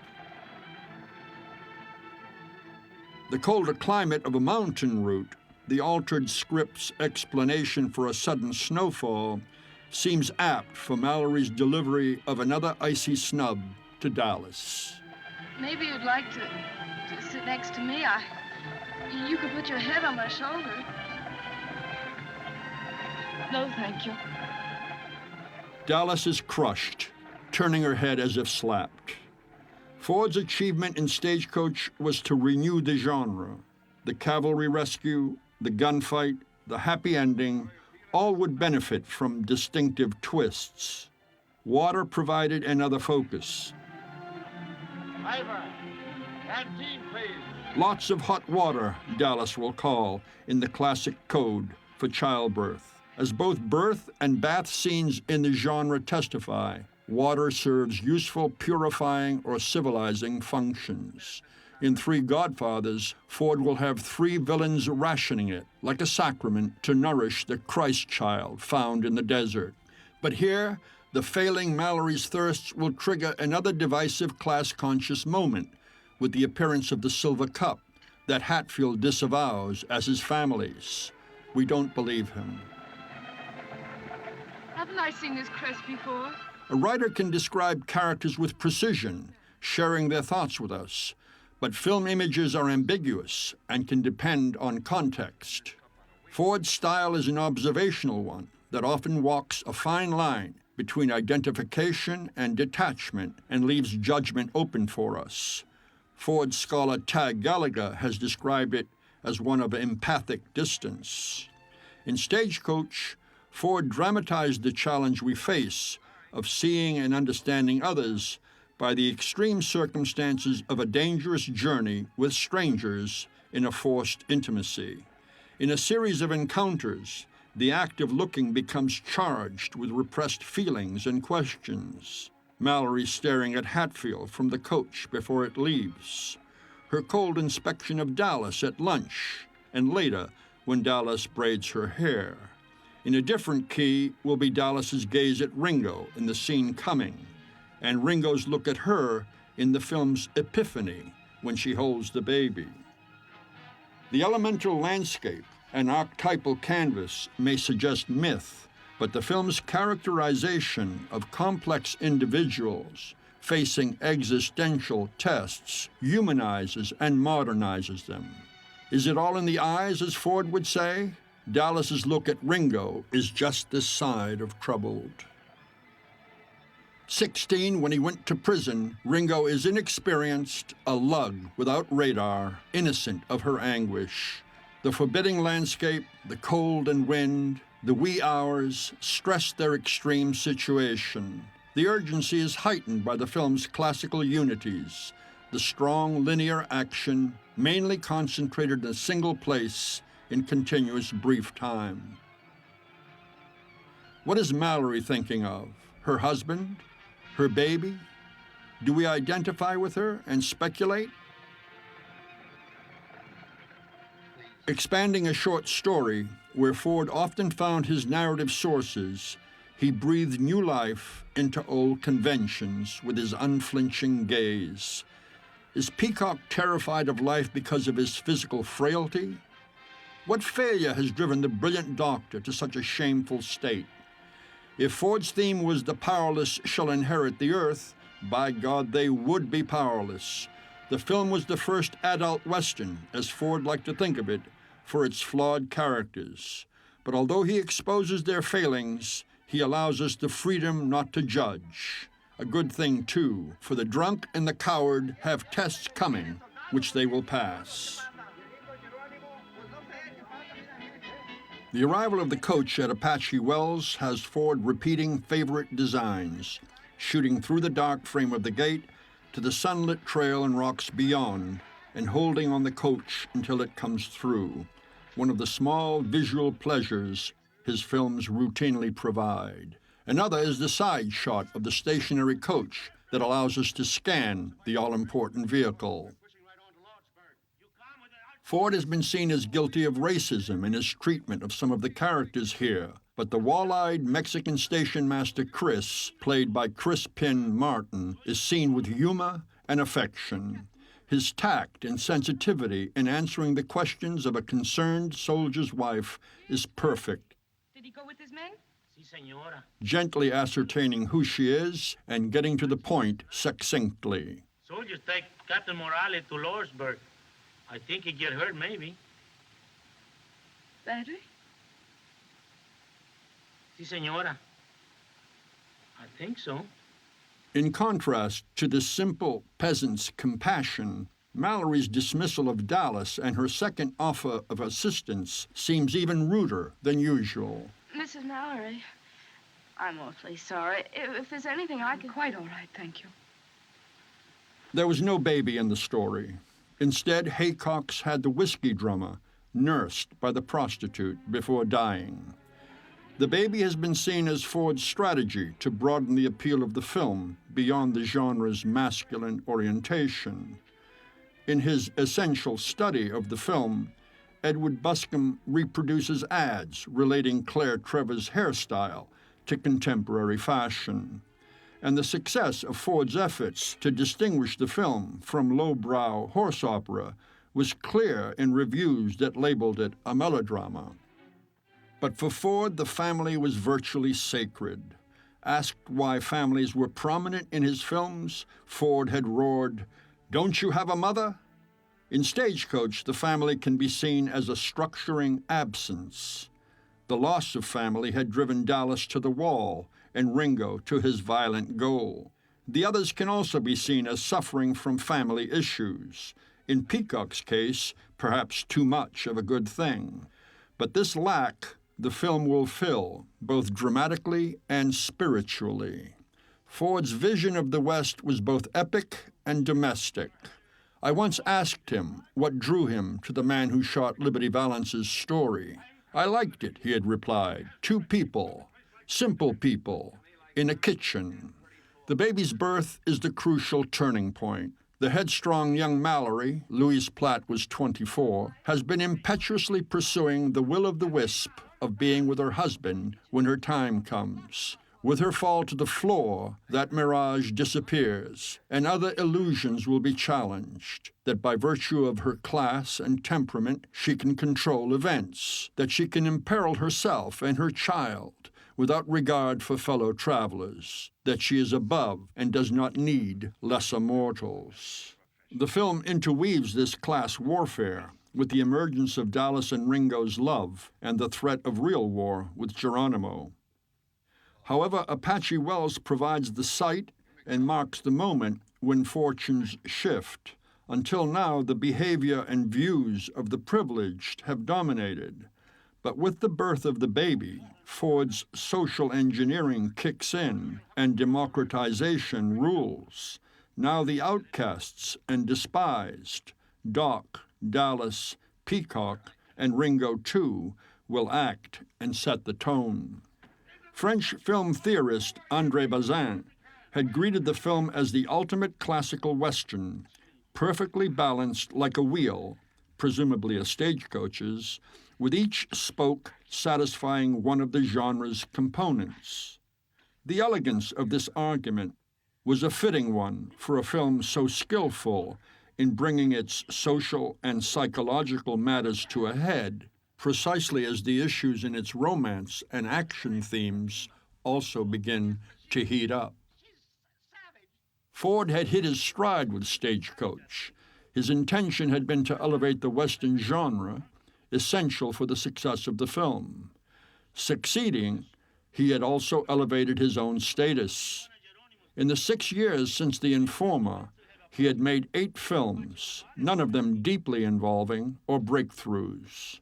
Speaker 1: The colder climate of a mountain route, the altered script's explanation for a sudden snowfall, seems apt for Mallory's delivery of another icy snub to Dallas.
Speaker 3: Maybe you'd like to sit next to me. You could put your head on my shoulder. No, thank you.
Speaker 1: Dallas is crushed, turning her head as if slapped. Ford's achievement in Stagecoach was to renew the genre. The cavalry rescue, the gunfight, the happy ending, all would benefit from distinctive twists. Water provided another focus.
Speaker 2: Driver, canteen, please.
Speaker 1: Lots of hot water, Dallas will call in the classic code for childbirth. As both birth and bath scenes in the genre testify, water serves useful purifying or civilizing functions. In Three Godfathers, Ford will have three villains rationing it, like a sacrament, to nourish the Christ child found in the desert. But here, the failing Mallory's thirsts will trigger another divisive class-conscious moment with the appearance of the silver cup that Hatfield disavows as his family's. We don't believe him.
Speaker 3: Haven't I seen this crest before?
Speaker 1: A writer can describe characters with precision, sharing their thoughts with us, but film images are ambiguous and can depend on context. Ford's style is an observational one that often walks a fine line between identification and detachment and leaves judgment open for us. Ford scholar Tag Gallagher has described it as one of empathic distance. In Stagecoach, Ford dramatized the challenge we face of seeing and understanding others by the extreme circumstances of a dangerous journey with strangers in a forced intimacy. In a series of encounters, the act of looking becomes charged with repressed feelings and questions. Mallory staring at Hatfield from the coach before it leaves, her cold inspection of Dallas at lunch, and later when Dallas braids her hair. In a different key will be Dallas's gaze at Ringo in the scene Coming, and Ringo's look at her in the film's Epiphany when she holds the baby. The elemental landscape and archetypal canvas may suggest myth, but the film's characterization of complex individuals facing existential tests humanizes and modernizes them. Is it all in the eyes, as Ford would say? Dallas's look at Ringo is just this side of troubled. 16, when he went to prison, Ringo is inexperienced, a lug without radar, innocent of her anguish. The forbidding landscape, the cold and wind, the wee hours stress their extreme situation. The urgency is heightened by the film's classical unities, the strong linear action, mainly concentrated in a single place in continuous brief time. What is Mallory thinking of? Her husband? Her baby? Do we identify with her and speculate? Expanding a short story, where Ford often found his narrative sources, he breathed new life into old conventions with his unflinching gaze. Is Peacock terrified of life because of his physical frailty? What failure has driven the brilliant doctor to such a shameful state? If Ford's theme was the powerless shall inherit the earth, by God, they would be powerless. The film was the first adult Western, as Ford liked to think of it, for its flawed characters. But although he exposes their failings, he allows us the freedom not to judge. A good thing, too, for the drunk and the coward have tests coming, which they will pass. The arrival of the coach at Apache Wells has Ford repeating favorite designs, shooting through the dark frame of the gate to the sunlit trail and rocks beyond, and holding on the coach until it comes through, one of the small visual pleasures his films routinely provide. Another is the side shot of the stationary coach that allows us to scan the all-important vehicle. Ford has been seen as guilty of racism in his treatment of some of the characters here, but the wall-eyed Mexican station master Chris, played by Chris Pin Martin, is seen with humor and affection. His tact and sensitivity in answering the questions of a concerned soldier's wife is perfect.
Speaker 3: Did he go with his men?
Speaker 9: Si, señora.
Speaker 1: Gently ascertaining who she is and getting to the point succinctly.
Speaker 9: Soldiers take Captain Morales to Lawrenceburg. I think he get hurt, maybe.
Speaker 3: Badly?
Speaker 9: Si, señora. I think so.
Speaker 1: In contrast to the simple peasant's compassion, Mallory's dismissal of Dallas and her second offer of assistance seems even ruder than usual.
Speaker 3: Mrs. Mallory, I'm awfully sorry. If there's anything I can... Quite all right, thank you.
Speaker 1: There was no baby in the story. Instead, Haycox had the whiskey drummer, nursed by the prostitute before dying. The baby has been seen as Ford's strategy to broaden the appeal of the film beyond the genre's masculine orientation. In his essential study of the film, Edward Buscombe reproduces ads relating Claire Trevor's hairstyle to contemporary fashion. And the success of Ford's efforts to distinguish the film from lowbrow horse opera was clear in reviews that labeled it a melodrama. But for Ford, the family was virtually sacred. Asked why families were prominent in his films, Ford had roared, "Don't you have a mother?" In Stagecoach, the family can be seen as a structuring absence. The loss of family had driven Dallas to the wall and Ringo to his violent goal. The others can also be seen as suffering from family issues. In Peacock's case, perhaps too much of a good thing. But this lack the film will fill, both dramatically and spiritually. Ford's vision of the West was both epic and domestic. I once asked him what drew him to The Man Who Shot Liberty Valance's story. I liked it, he had replied. Two people, simple people, in a kitchen. The baby's birth is the crucial turning point. The headstrong young Mallory, Louise Platt was 24, has been impetuously pursuing the will-o'-the-wisp of being with her husband when her time comes. With her fall to the floor, that mirage disappears, and other illusions will be challenged, that by virtue of her class and temperament, she can control events, that she can imperil herself and her child without regard for fellow travelers, that she is above and does not need lesser mortals. The film interweaves this class warfare with the emergence of Dallas and Ringo's love and the threat of real war with Geronimo. However, Apache Wells provides the site and marks the moment when fortunes shift. Until now, the behavior and views of the privileged have dominated. But with the birth of the baby, Ford's social engineering kicks in and democratization rules. Now the outcasts and despised, Doc, Dallas, Peacock, and Ringo too, will act and set the tone. French film theorist André Bazin had greeted the film as the ultimate classical Western, perfectly balanced like a wheel, presumably a stagecoach's, with each spoke satisfying one of the genre's components. The elegance of this argument was a fitting one for a film so skillful in bringing its social and psychological matters to a head, precisely as the issues in its romance and action themes also begin to heat up. Ford had hit his stride with Stagecoach. His intention had been to elevate the Western genre, essential for the success of the film. Succeeding, he had also elevated his own status. In the 6 years since The Informer, he had made 8 films, none of them deeply involving or breakthroughs.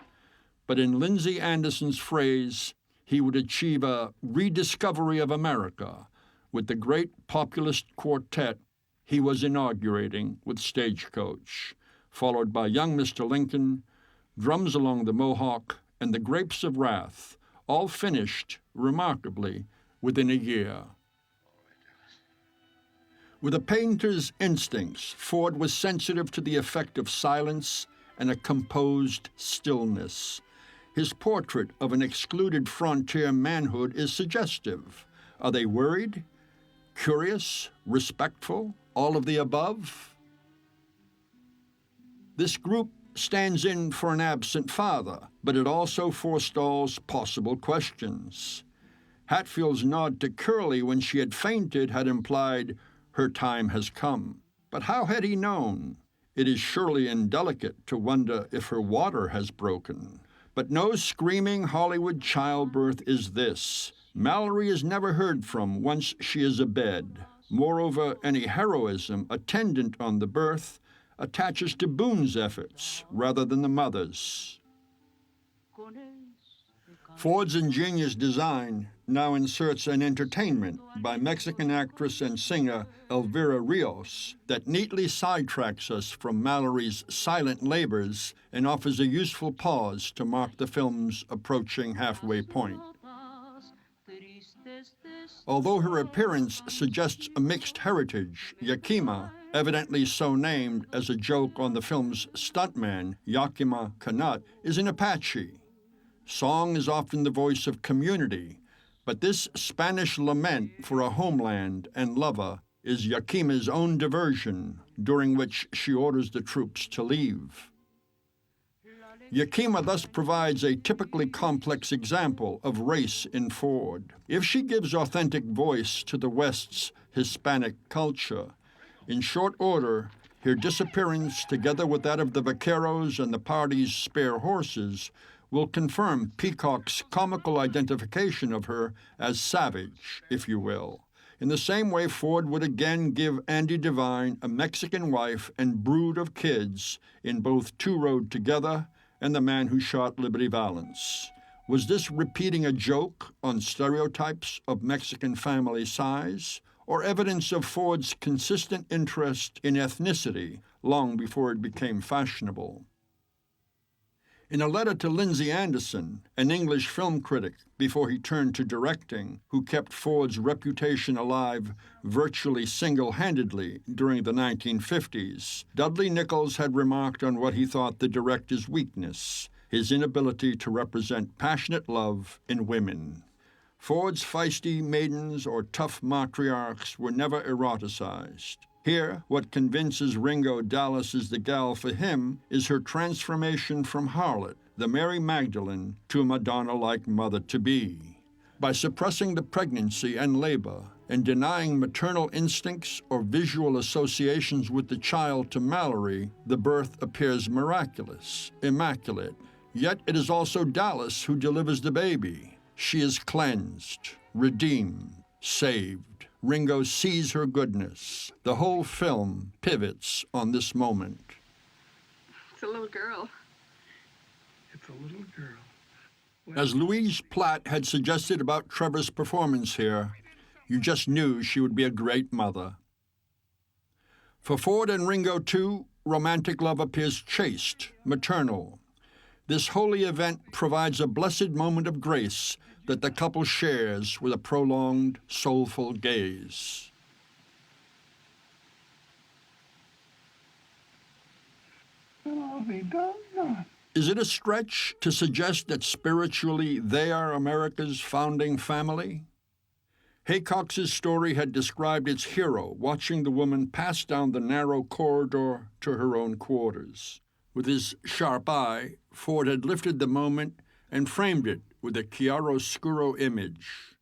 Speaker 1: But in Lindsay Anderson's phrase, he would achieve a rediscovery of America with the great populist quartet he was inaugurating with Stagecoach, followed by Young Mr. Lincoln, Drums Along the Mohawk, and The Grapes of Wrath, all finished, remarkably, within a year. With a painter's instincts, Ford was sensitive to the effect of silence and a composed stillness. His portrait of an excluded frontier manhood is suggestive. Are they worried, curious, respectful, all of the above? This group stands in for an absent father, but it also forestalls possible questions. Hatfield's nod to Curly when she had fainted had implied her time has come. But how had he known? It is surely indelicate to wonder if her water has broken. But no screaming Hollywood childbirth is this. Mallory is never heard from once she is abed. Moreover, any heroism attendant on the birth attaches to Boone's efforts rather than the mother's. Ford's ingenious design now inserts an entertainment by Mexican actress and singer Elvira Rios that neatly sidetracks us from Mallory's silent labors and offers a useful pause to mark the film's approaching halfway point. Although her appearance suggests a mixed heritage, Yakima, evidently so named as a joke on the film's stuntman, Yakima Canutt, is an Apache. Song is often the voice of community, but this Spanish lament for a homeland and lover is Yakima's own diversion, during which she orders the troops to leave. Yakima thus provides a typically complex example of race in Ford. If she gives authentic voice to the West's Hispanic culture, in short order, her disappearance, together with that of the vaqueros and the party's spare horses, will confirm Peacock's comical identification of her as savage, if you will. In the same way, Ford would again give Andy Devine a Mexican wife and brood of kids in both Two Rode Together and The Man Who Shot Liberty Valance. Was this repeating a joke on stereotypes of Mexican family size, or evidence of Ford's consistent interest in ethnicity long before it became fashionable? In a letter to Lindsay Anderson, an English film critic before he turned to directing, who kept Ford's reputation alive virtually single-handedly during the 1950s, Dudley Nichols had remarked on what he thought the director's weakness, his inability to represent passionate love in women. Ford's feisty maidens or tough matriarchs were never eroticized. Here, what convinces Ringo Dallas is the gal for him is her transformation from harlot, the Mary Magdalene, to a Madonna-like mother-to-be. By suppressing the pregnancy and labor and denying maternal instincts or visual associations with the child to Mallory, the birth appears miraculous, immaculate. Yet it is also Dallas who delivers the baby. She is cleansed, redeemed, saved. Ringo sees her goodness. The whole film pivots on this moment.
Speaker 3: It's a little girl.
Speaker 2: It's a little girl.
Speaker 1: As Louise Platt had suggested about Trevor's performance here, you just knew she would be a great mother. For Ford and Ringo, too, romantic love appears chaste, maternal. This holy event provides a blessed moment of grace that the couple shares with a prolonged, soulful gaze. Is it a stretch to suggest that spiritually they are America's founding family? Haycox's story had described its hero watching the woman pass down the narrow corridor to her own quarters. With his sharp eye, Ford had lifted the moment and framed it with a chiaroscuro image.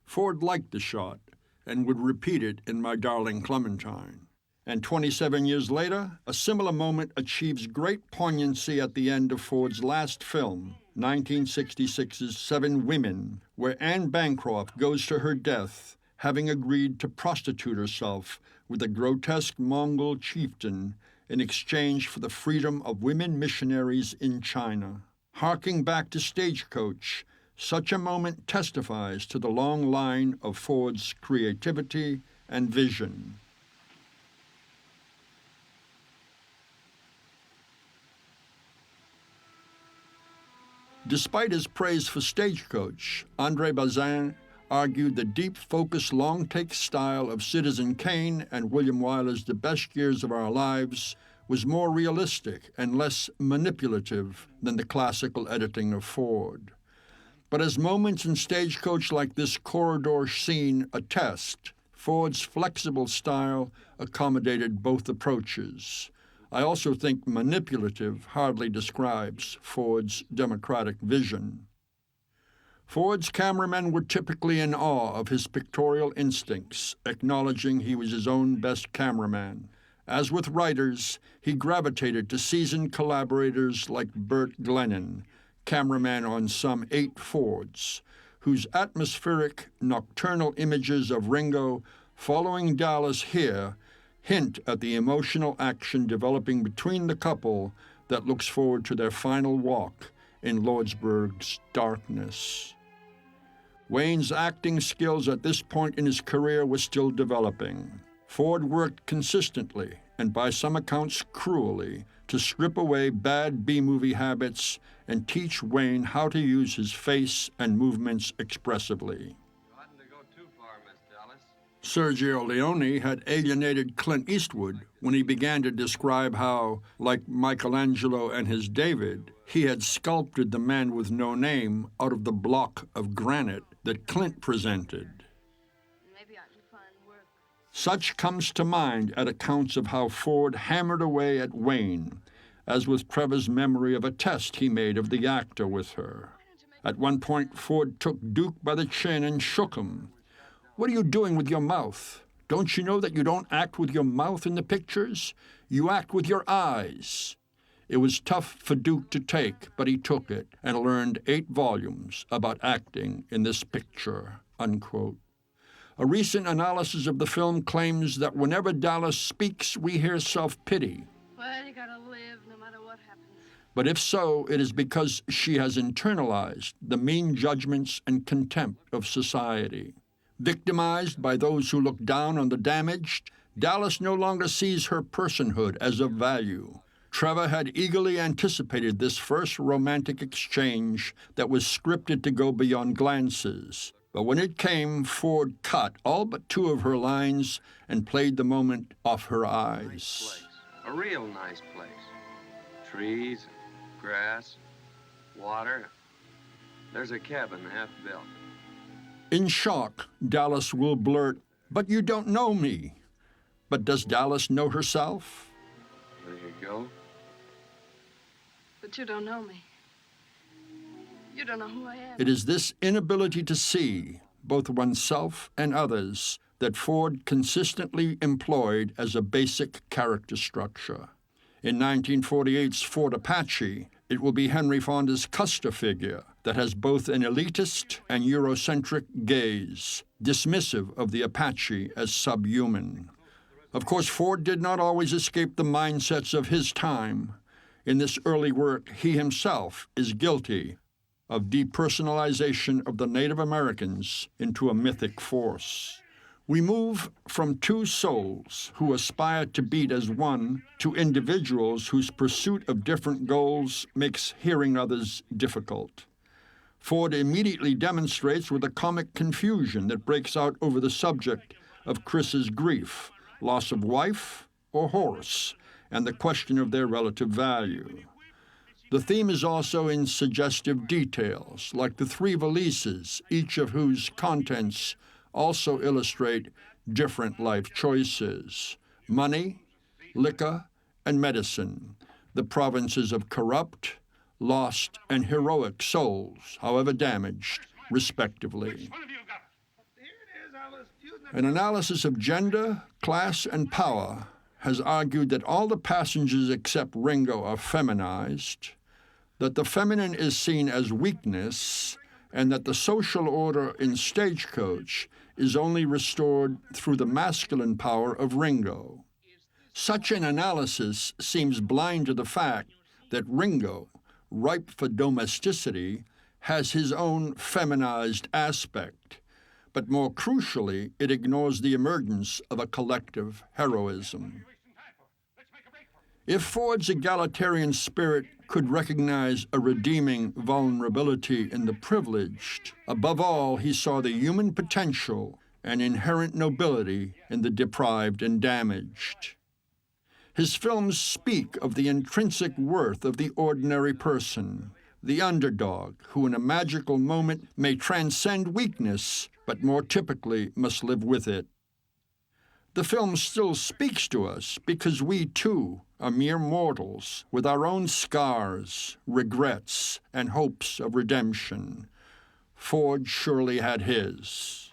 Speaker 1: Ford liked the shot and would repeat it in My Darling Clementine. And 27 years later, a similar moment achieves great poignancy at the end of Ford's last film, 1966's Seven Women, where Anne Bancroft goes to her death having agreed to prostitute herself with a grotesque Mongol chieftain in exchange for the freedom of women missionaries in China. Harking back to Stagecoach, such a moment testifies to the long line of Ford's creativity and vision. Despite his praise for Stagecoach, André Bazin argued the deep, focused, long-take style of Citizen Kane and William Wyler's The Best Years of Our Lives was more realistic and less manipulative than the classical editing of Ford. But as moments in Stagecoach like this corridor scene attest, Ford's flexible style accommodated both approaches. I also think manipulative hardly describes Ford's democratic vision. Ford's cameramen were typically in awe of his pictorial instincts, acknowledging he was his own best cameraman. As with writers, he gravitated to seasoned collaborators like Burt Glennon, cameraman on some 8 Fords, whose atmospheric, nocturnal images of Ringo following Dallas here hint at the emotional action developing between the couple that looks forward to their final walk in Lordsburg's darkness. Wayne's acting skills at this point in his career were still developing. Ford worked consistently, and by some accounts cruelly, to strip away bad B-movie habits and teach Wayne how to use his face and movements expressively. Sergio Leone had alienated Clint Eastwood when he began to describe how, like Michelangelo and his David, he had sculpted the man with no name out of the block of granite that Clint presented.
Speaker 3: Maybe I can find work.
Speaker 1: Such comes to mind at accounts of how Ford hammered away at Wayne, as with Trevor's memory of a test he made of the actor with her. At one point, Ford took Duke by the chin and shook him. "What are you doing with your mouth? Don't you know that you don't act with your mouth in the pictures? You act with your eyes." It was tough for Duke to take, but he took it and learned 8 volumes about acting in this picture, unquote. A recent analysis of the film claims that whenever Dallas speaks, we hear self-pity.
Speaker 3: Well, you gotta live no matter what happens.
Speaker 1: But if so, it is because she has internalized the mean judgments and contempt of society. Victimized by those who look down on the damaged, Dallas no longer sees her personhood as of value. Trevor had eagerly anticipated this first romantic exchange that was scripted to go beyond glances. But when it came, Ford cut all but 2 of her lines and played the moment off her eyes.
Speaker 10: Nice place. A real nice place. Trees, grass, water. There's a cabin half built.
Speaker 1: In shock, Dallas will blurt, "But you don't know me." But does Dallas know herself?
Speaker 10: There you go.
Speaker 3: But you don't know me. You don't know who I am.
Speaker 1: It is this inability to see, both oneself and others, that Ford consistently employed as a basic character structure. In 1948's Ford Apache, it will be Henry Fonda's Custer figure that has both an elitist and Eurocentric gaze, dismissive of the Apache as subhuman. Of course, Ford did not always escape the mindsets of his time. In this early work, he himself is guilty of depersonalization of the Native Americans into a mythic force. We move from 2 souls who aspire to beat as one to individuals whose pursuit of different goals makes hearing others difficult. Ford immediately demonstrates with a comic confusion that breaks out over the subject of Chris's grief, loss of wife or horse, and the question of their relative value. The theme is also in suggestive details, like the 3 valises, each of whose contents also illustrate different life choices: money, liquor, and medicine, the provinces of corrupt, lost, and heroic souls, however damaged, respectively. An analysis of gender, class, and power has argued that all the passengers except Ringo are feminized, that the feminine is seen as weakness, and that the social order in Stagecoach is only restored through the masculine power of Ringo. Such an analysis seems blind to the fact that Ringo, ripe for domesticity, has his own feminized aspect, but more crucially, it ignores the emergence of a collective heroism. If Ford's egalitarian spirit could recognize a redeeming vulnerability in the privileged, above all, he saw the human potential and inherent nobility in the deprived and damaged. His films speak of the intrinsic worth of the ordinary person, the underdog, who in a magical moment may transcend weakness, but more typically must live with it. The film still speaks to us because we, too, are mere mortals with our own scars, regrets, and hopes of redemption. Ford surely had his.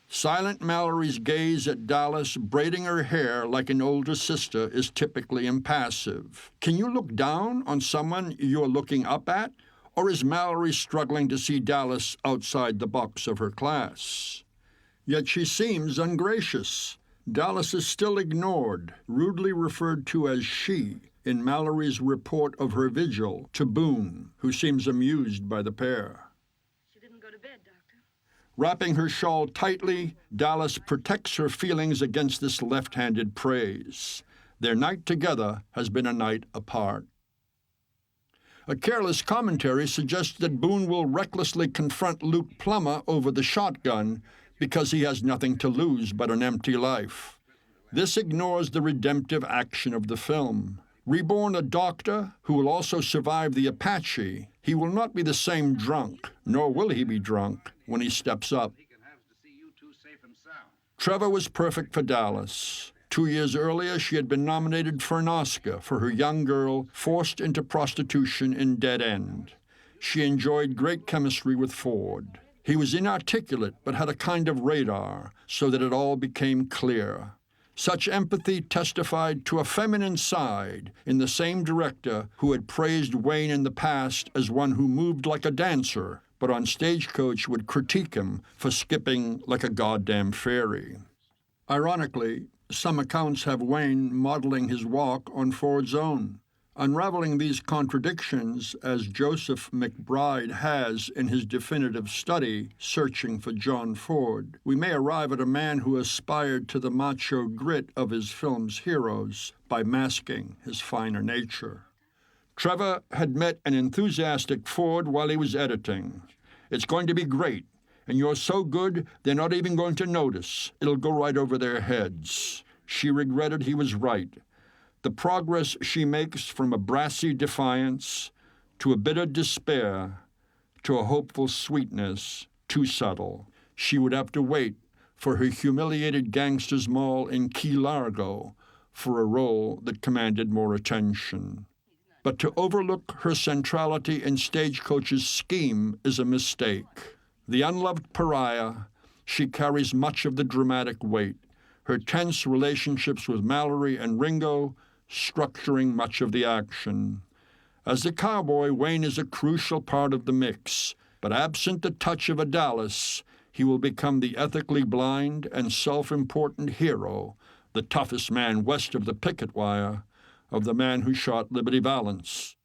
Speaker 1: Silent Mallory's gaze at Dallas braiding her hair like an older sister is typically impassive. Can you look down on someone you're looking up at? Or is Mallory struggling to see Dallas outside the box of her class? Yet she seems ungracious. Dallas is still ignored, rudely referred to as she, in Mallory's report of her vigil to Boone, who seems amused by the pair.
Speaker 3: She didn't go to bed, Doctor.
Speaker 1: Wrapping her shawl tightly, Dallas protects her feelings against this left-handed praise. Their night together has been a night apart. A careless commentary suggests that Boone will recklessly confront Luke Plummer over the shotgun because he has nothing to lose but an empty life. This ignores the redemptive action of the film. Reborn a doctor who will also survive the Apache, he will not be the same drunk, nor will he be drunk when he steps up. Trevor was perfect for Dallas. 2 years earlier, she had been nominated for an Oscar for her young girl forced into prostitution in Dead End. She enjoyed great chemistry with Ford. He was inarticulate, but had a kind of radar, so that it all became clear. Such empathy testified to a feminine side in the same director who had praised Wayne in the past as one who moved like a dancer, but on Stagecoach would critique him for skipping like a goddamn fairy. Ironically, some accounts have Wayne modeling his walk on Ford's own. Unraveling these contradictions, as Joseph McBride has in his definitive study, Searching for John Ford, we may arrive at a man who aspired to the macho grit of his film's heroes by masking his finer nature. Trevor had met an enthusiastic Ford while he was editing. "It's going to be great, and you're so good they're not even going to notice. It'll go right over their heads." She regretted he was right. The progress she makes from a brassy defiance to a bitter despair to a hopeful sweetness, too subtle. She would have to wait for her humiliated gangster's maul in Key Largo for a role that commanded more attention. But to overlook her centrality in Stagecoach's scheme is a mistake. The unloved pariah, she carries much of the dramatic weight, her tense relationships with Mallory and Ringo structuring much of the action. As a cowboy, Wayne is a crucial part of the mix, but absent the touch of a Dallas, he will become the ethically blind and self-important hero, the toughest man west of the picket wire, of The Man Who Shot Liberty Valance,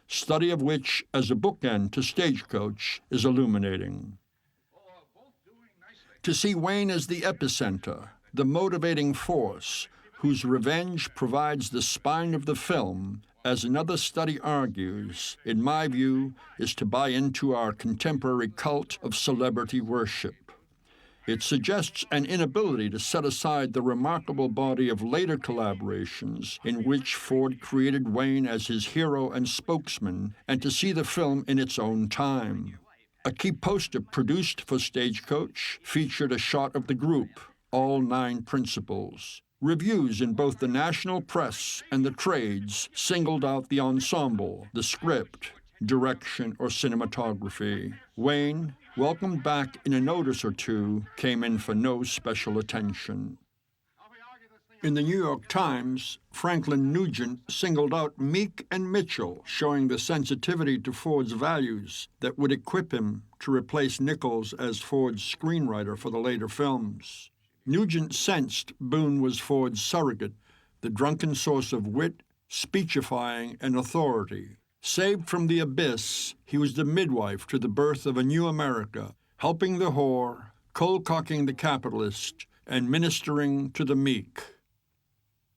Speaker 1: study of which, as a bookend to Stagecoach, is illuminating. To see Wayne as the epicenter, the motivating force, whose revenge provides the spine of the film, as another study argues, in my view, is to buy into our contemporary cult of celebrity worship. It suggests an inability to set aside the remarkable body of later collaborations in which Ford created Wayne as his hero and spokesman, and to see the film in its own time. A key poster produced for Stagecoach featured a shot of the group, all 9 principals. Reviews in both the national press and the trades singled out the ensemble, the script, direction, or cinematography. Wayne, welcomed back in a notice or two, came in for no special attention. In the New York Times, Franklin Nugent singled out Meek and Mitchell, showing the sensitivity to Ford's values that would equip him to replace Nichols as Ford's screenwriter for the later films. Nugent sensed Boone was Ford's surrogate, the drunken source of wit, speechifying, and authority. Saved from the abyss, he was the midwife to the birth of a new America, helping the whore, cold-cocking the capitalist, and ministering to the meek.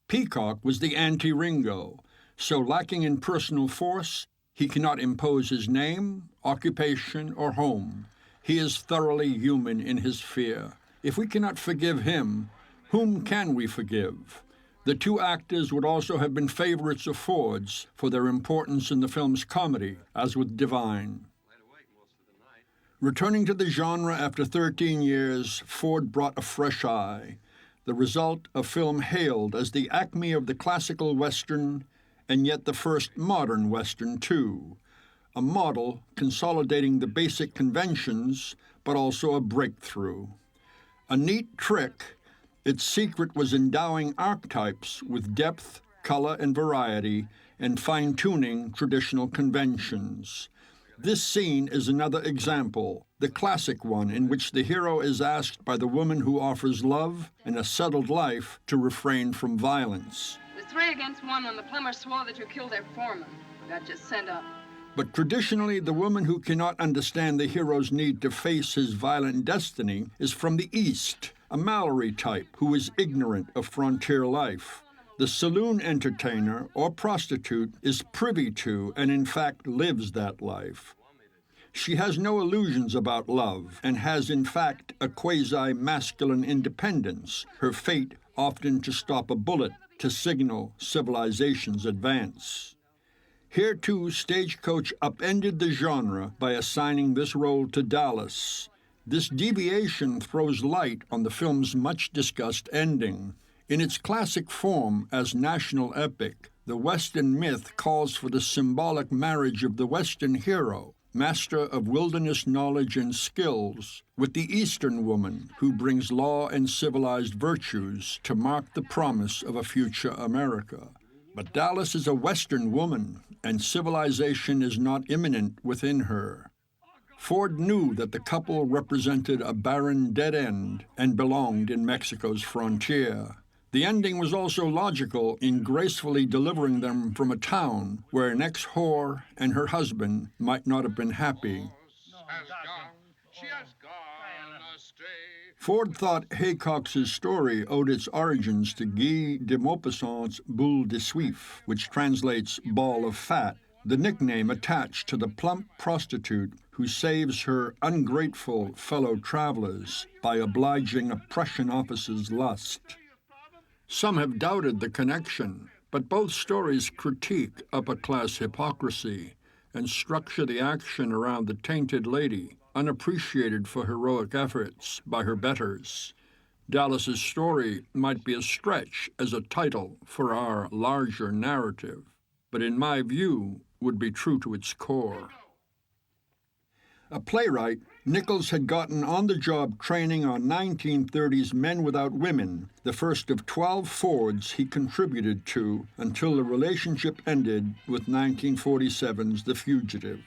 Speaker 1: Peacock was the anti-Ringo, so lacking in personal force, he cannot impose his name, occupation, or home. He is thoroughly human in his fear. If we cannot forgive him, whom can we forgive? The two actors would also have been favorites of Ford's for their importance in the film's comedy, as with Divine. Returning to the genre after 13 years, Ford brought a fresh eye. The result, a film hailed as the acme of the classical Western, and yet the first modern Western, too. A model consolidating the basic conventions, but also a breakthrough. A neat trick, its secret was endowing archetypes with depth, color, and variety, and fine-tuning traditional conventions. This scene is another example, the classic one in which the hero is asked by the woman who offers love and a settled life to refrain from violence.
Speaker 3: It was 3 against 1 when the plumber swore that you killed their foreman. Got just sent up.
Speaker 1: But traditionally, the woman who cannot understand the hero's need to face his violent destiny is from the East, a Mallory type who is ignorant of frontier life. The saloon entertainer or prostitute is privy to and in fact lives that life. She has no illusions about love and has in fact a quasi-masculine independence, her fate often to stop a bullet to signal civilization's advance. Here, too, Stagecoach upended the genre by assigning this role to Dallas. This deviation throws light on the film's much-discussed ending. In its classic form as national epic, the Western myth calls for the symbolic marriage of the Western hero, master of wilderness knowledge and skills, with the Eastern woman who brings law and civilized virtues to mark the promise of a future America. But Dallas is a Western woman, and civilization is not imminent within her. Ford knew that the couple represented a barren dead end and belonged in Mexico's frontier. The ending was also logical in gracefully delivering them from a town where an ex-whore and her husband might not have been happy. Ford thought Haycox's story owed its origins to Guy de Maupassant's Boule de Suif, which translates ball of fat, the nickname attached to the plump prostitute who saves her ungrateful fellow travelers by obliging a Prussian officer's lust. Some have doubted the connection, but both stories critique upper-class hypocrisy and structure the action around the tainted lady, unappreciated for heroic efforts by her betters. Dallas's story might be a stretch as a title for our larger narrative, but in my view would be true to its core. A playwright, Nichols had gotten on-the-job training on 1930s Men Without Women, the first of 12 Fords he contributed to until the relationship ended with 1947's The Fugitive.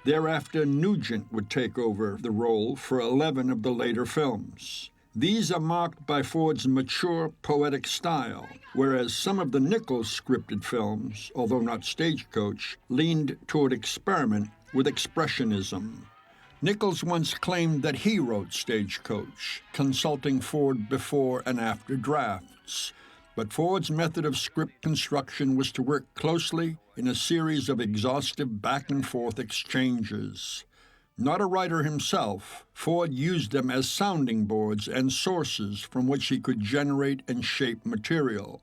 Speaker 1: Thereafter, Nugent would take over the role for 11 of the later films. These are marked by Ford's mature, poetic style, whereas some of the Nichols scripted films, although not Stagecoach, leaned toward experiment with expressionism. Nichols once claimed that he wrote Stagecoach, consulting Ford before and after drafts. But Ford's method of script construction was to work closely in a series of exhaustive back-and-forth exchanges. Not a writer himself, Ford used them as sounding boards and sources from which he could generate and shape material.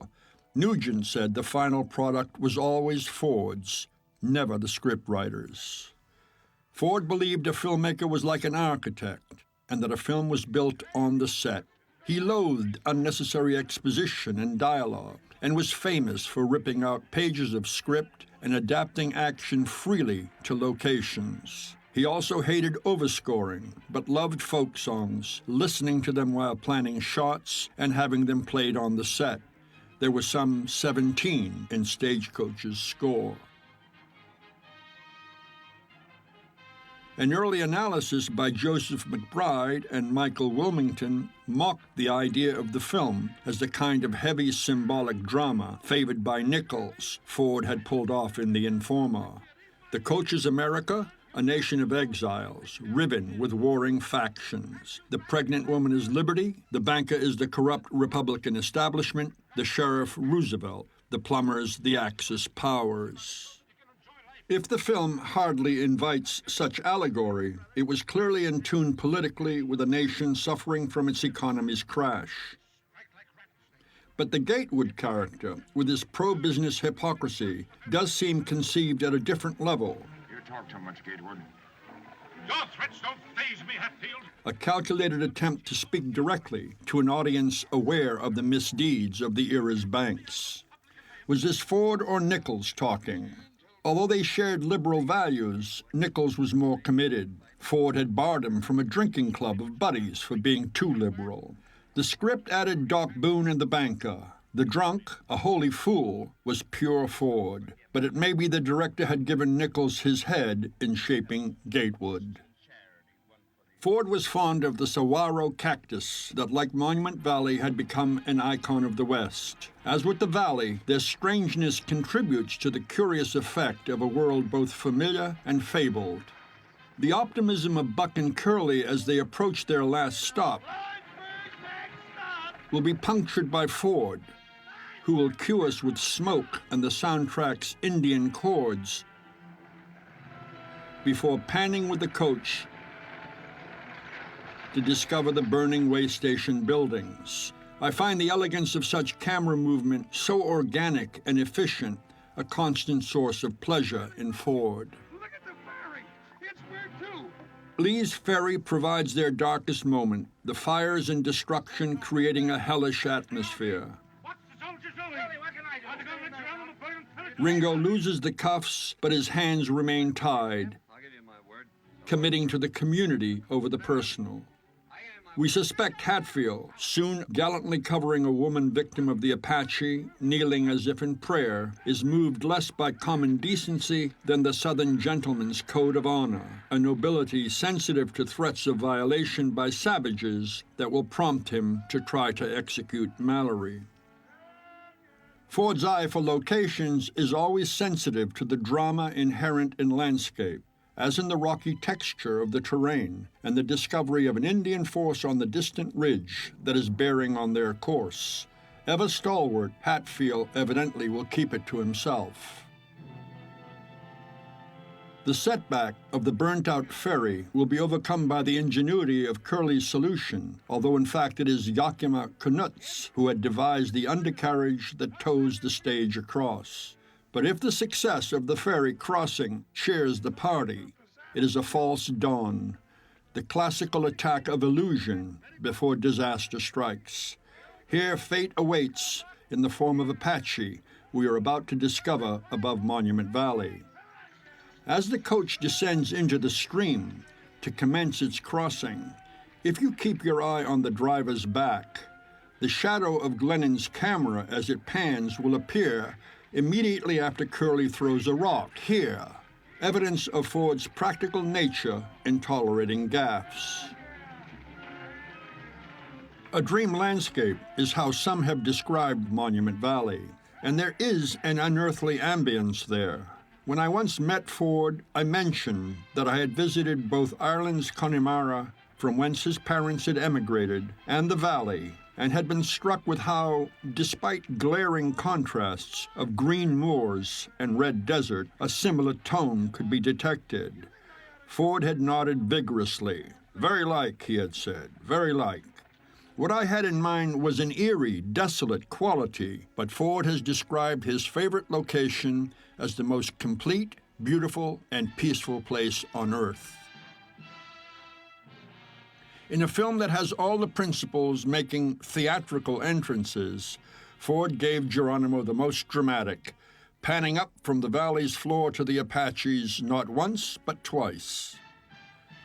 Speaker 1: Nugent said the final product was always Ford's, never the scriptwriter's. Ford believed a filmmaker was like an architect, and that a film was built on the set. He loathed unnecessary exposition and dialogue, and was famous for ripping out pages of script and adapting action freely to locations. He also hated overscoring, but loved folk songs, listening to them while planning shots and having them played on the set. There were some 17 in Stagecoach's score. An early analysis by Joseph McBride and Michael Wilmington mocked the idea of the film as the kind of heavy symbolic drama favored by Nichols Ford had pulled off in The Informer. The Coach is America, a nation of exiles, riven with warring factions. The pregnant woman is liberty, the banker is the corrupt Republican establishment, the sheriff Roosevelt, the plumbers the Axis powers. If the film hardly invites such allegory, it was clearly in tune politically with a nation suffering from its economy's crash. But the Gatewood character, with his pro-business hypocrisy, does seem conceived at a different level.
Speaker 4: You talk too much, Gatewood. Your threats don't faze me, Hatfield.
Speaker 1: A calculated attempt to speak directly to an audience aware of the misdeeds of the era's banks. Was this Ford or Nichols talking? Although they shared liberal values, Nichols was more committed. Ford had barred him from a drinking club of buddies for being too liberal. The script added Doc Boone and the banker. The drunk, a holy fool, was pure Ford. But it may be the director had given Nichols his head in shaping Gatewood. Ford was fond of the saguaro cactus that, like Monument Valley, had become an icon of the West. As with the valley, their strangeness contributes to the curious effect of a world both familiar and fabled. The optimism of Buck and Curly as they approach their last stop will be punctured by Ford, who will cue us with smoke and the soundtrack's Indian chords before panning with the coach to discover the burning way station buildings. I find the elegance of such camera movement so organic and efficient, a constant source of pleasure in Ford.
Speaker 2: Look at the ferry. It's where to?
Speaker 1: Lee's ferry provides their darkest moment, the fires and destruction creating a hellish atmosphere.
Speaker 4: What's the soldiers doing? What can I do? Want to go rinse around them and put them?
Speaker 1: Ringo loses the cuffs, but his hands remain tied,
Speaker 10: I'll give you my word.
Speaker 1: committing to the community over the personal. We suspect Hatfield, soon gallantly covering a woman victim of the Apache, kneeling as if in prayer, is moved less by common decency than the Southern gentleman's code of honor, a nobility sensitive to threats of violation by savages that will prompt him to try to execute Mallory. Ford's eye for locations is always sensitive to the drama inherent in landscape, as in the rocky texture of the terrain and the discovery of an Indian force on the distant ridge that is bearing on their course. Ever stalwart, Hatfield evidently will keep it to himself. The setback of the burnt-out ferry will be overcome by the ingenuity of Curly's solution, although in fact it is Yakima Knutz who had devised the undercarriage that tows the stage across. But if the success of the ferry crossing cheers the party, it is a false dawn, the classical attack of illusion before disaster strikes. Here fate awaits in the form of Apache we are about to discover above Monument Valley. As the coach descends into the stream to commence its crossing, if you keep your eye on the driver's back, the shadow of Glennon's camera as it pans will appear immediately after Curly throws a rock. Here, evidence of Ford's practical nature in tolerating gaffes. A dream landscape is how some have described Monument Valley, and there is an unearthly ambience there. When I once met Ford, I mentioned that I had visited both Ireland's Connemara, from whence his parents had emigrated, and the valley, and had been struck with how, despite glaring contrasts of green moors and red desert, a similar tone could be detected. Ford had nodded vigorously. Very like, he had said, very like. What I had in mind was an eerie, desolate quality, but Ford has described his favorite location as the most complete, beautiful, and peaceful place on Earth. In a film that has all the principles making theatrical entrances, Ford gave Geronimo the most dramatic, panning up from the valley's floor to the Apaches not once but twice.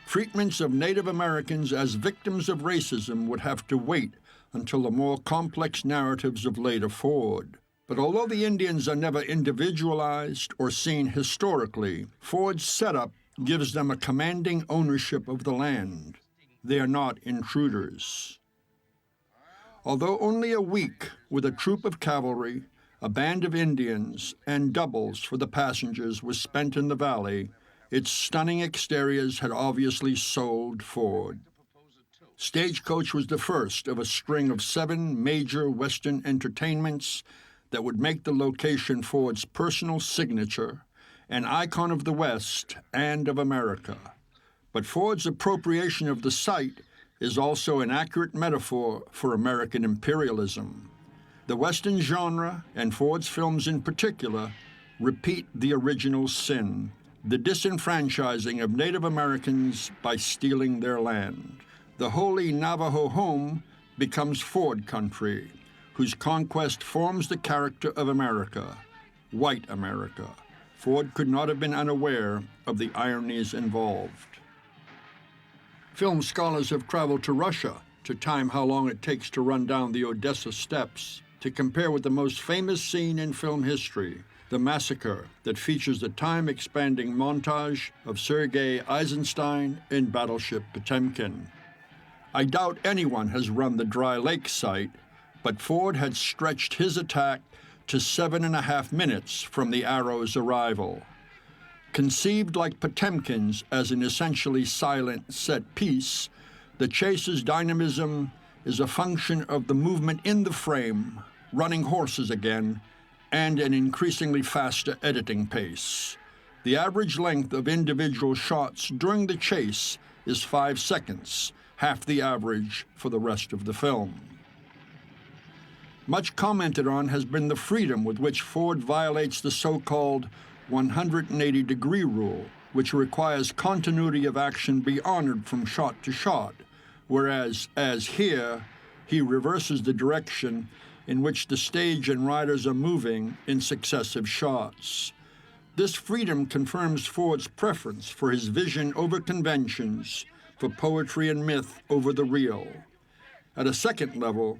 Speaker 1: treatments of Native Americans as victims of racism would have to wait until the more complex narratives of later Ford. But although the Indians are never individualized or seen historically, Ford's setup gives them a commanding ownership of the land. They are not intruders. Although only a week with a troop of cavalry, a band of Indians, and doubles for the passengers was spent in the valley, its stunning exteriors had obviously sold Ford. Stagecoach was the first of a string of 7 major Western entertainments that would make the location Ford's personal signature, an icon of the West and of America. But Ford's appropriation of the site is also an accurate metaphor for American imperialism. The Western genre, and Ford's films in particular, repeat the original sin, the disenfranchising of Native Americans by stealing their land. The holy Navajo home becomes Ford country, whose conquest forms the character of America, white America. Ford could not have been unaware of the ironies involved. Film scholars have traveled to Russia to time how long it takes to run down the Odessa steppes, to compare with the most famous scene in film history, the massacre that features the time-expanding montage of Sergei Eisenstein in Battleship Potemkin. I doubt anyone has run the Dry Lake site, but Ford had stretched his attack to 7.5 minutes from the arrow's arrival. Conceived like Potemkin's as an essentially silent set piece, the chase's dynamism is a function of the movement in the frame, running horses again, and an increasingly faster editing pace. The average length of individual shots during the chase is 5 seconds, half the average for the rest of the film. Much commented on has been the freedom with which Ford violates the so-called 180-degree rule, which requires continuity of action be honored from shot to shot, whereas, as here, he reverses the direction in which the stage and riders are moving in successive shots. This freedom confirms Ford's preference for his vision over conventions, for poetry and myth over the real. At a second level,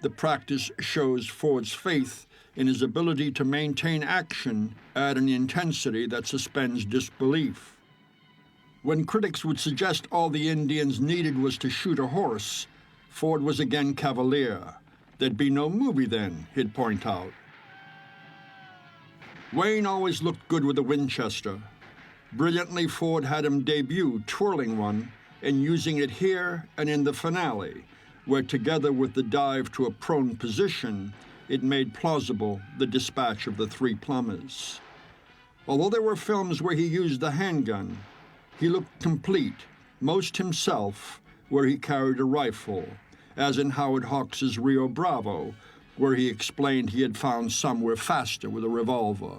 Speaker 1: the practice shows Ford's faith in his ability to maintain action at an intensity that suspends disbelief. When critics would suggest all the Indians needed was to shoot a horse, Ford was again cavalier. There'd be no movie then, he'd point out. Wayne always looked good with a Winchester. Brilliantly, Ford had him debut twirling one and using it here and in the finale, where together with the dive to a prone position, it made plausible the dispatch of the 3 plumbers. Although there were films where he used the handgun, he looked complete, most himself, where he carried a rifle, as in Howard Hawks' Rio Bravo, where he explained he had found somewhere faster with a revolver.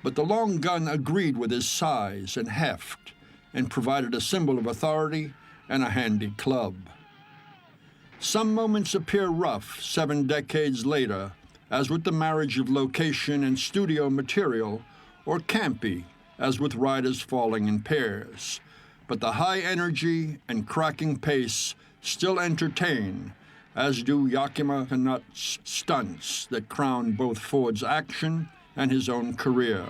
Speaker 1: But the long gun agreed with his size and heft, and provided a symbol of authority and a handy club. Some moments appear rough 7 decades later, as with the marriage of location and studio material, or campy, as with riders falling in pairs. But the high energy and cracking pace still entertain, as do Yakima Canutt's stunts that crown both Ford's action and his own career.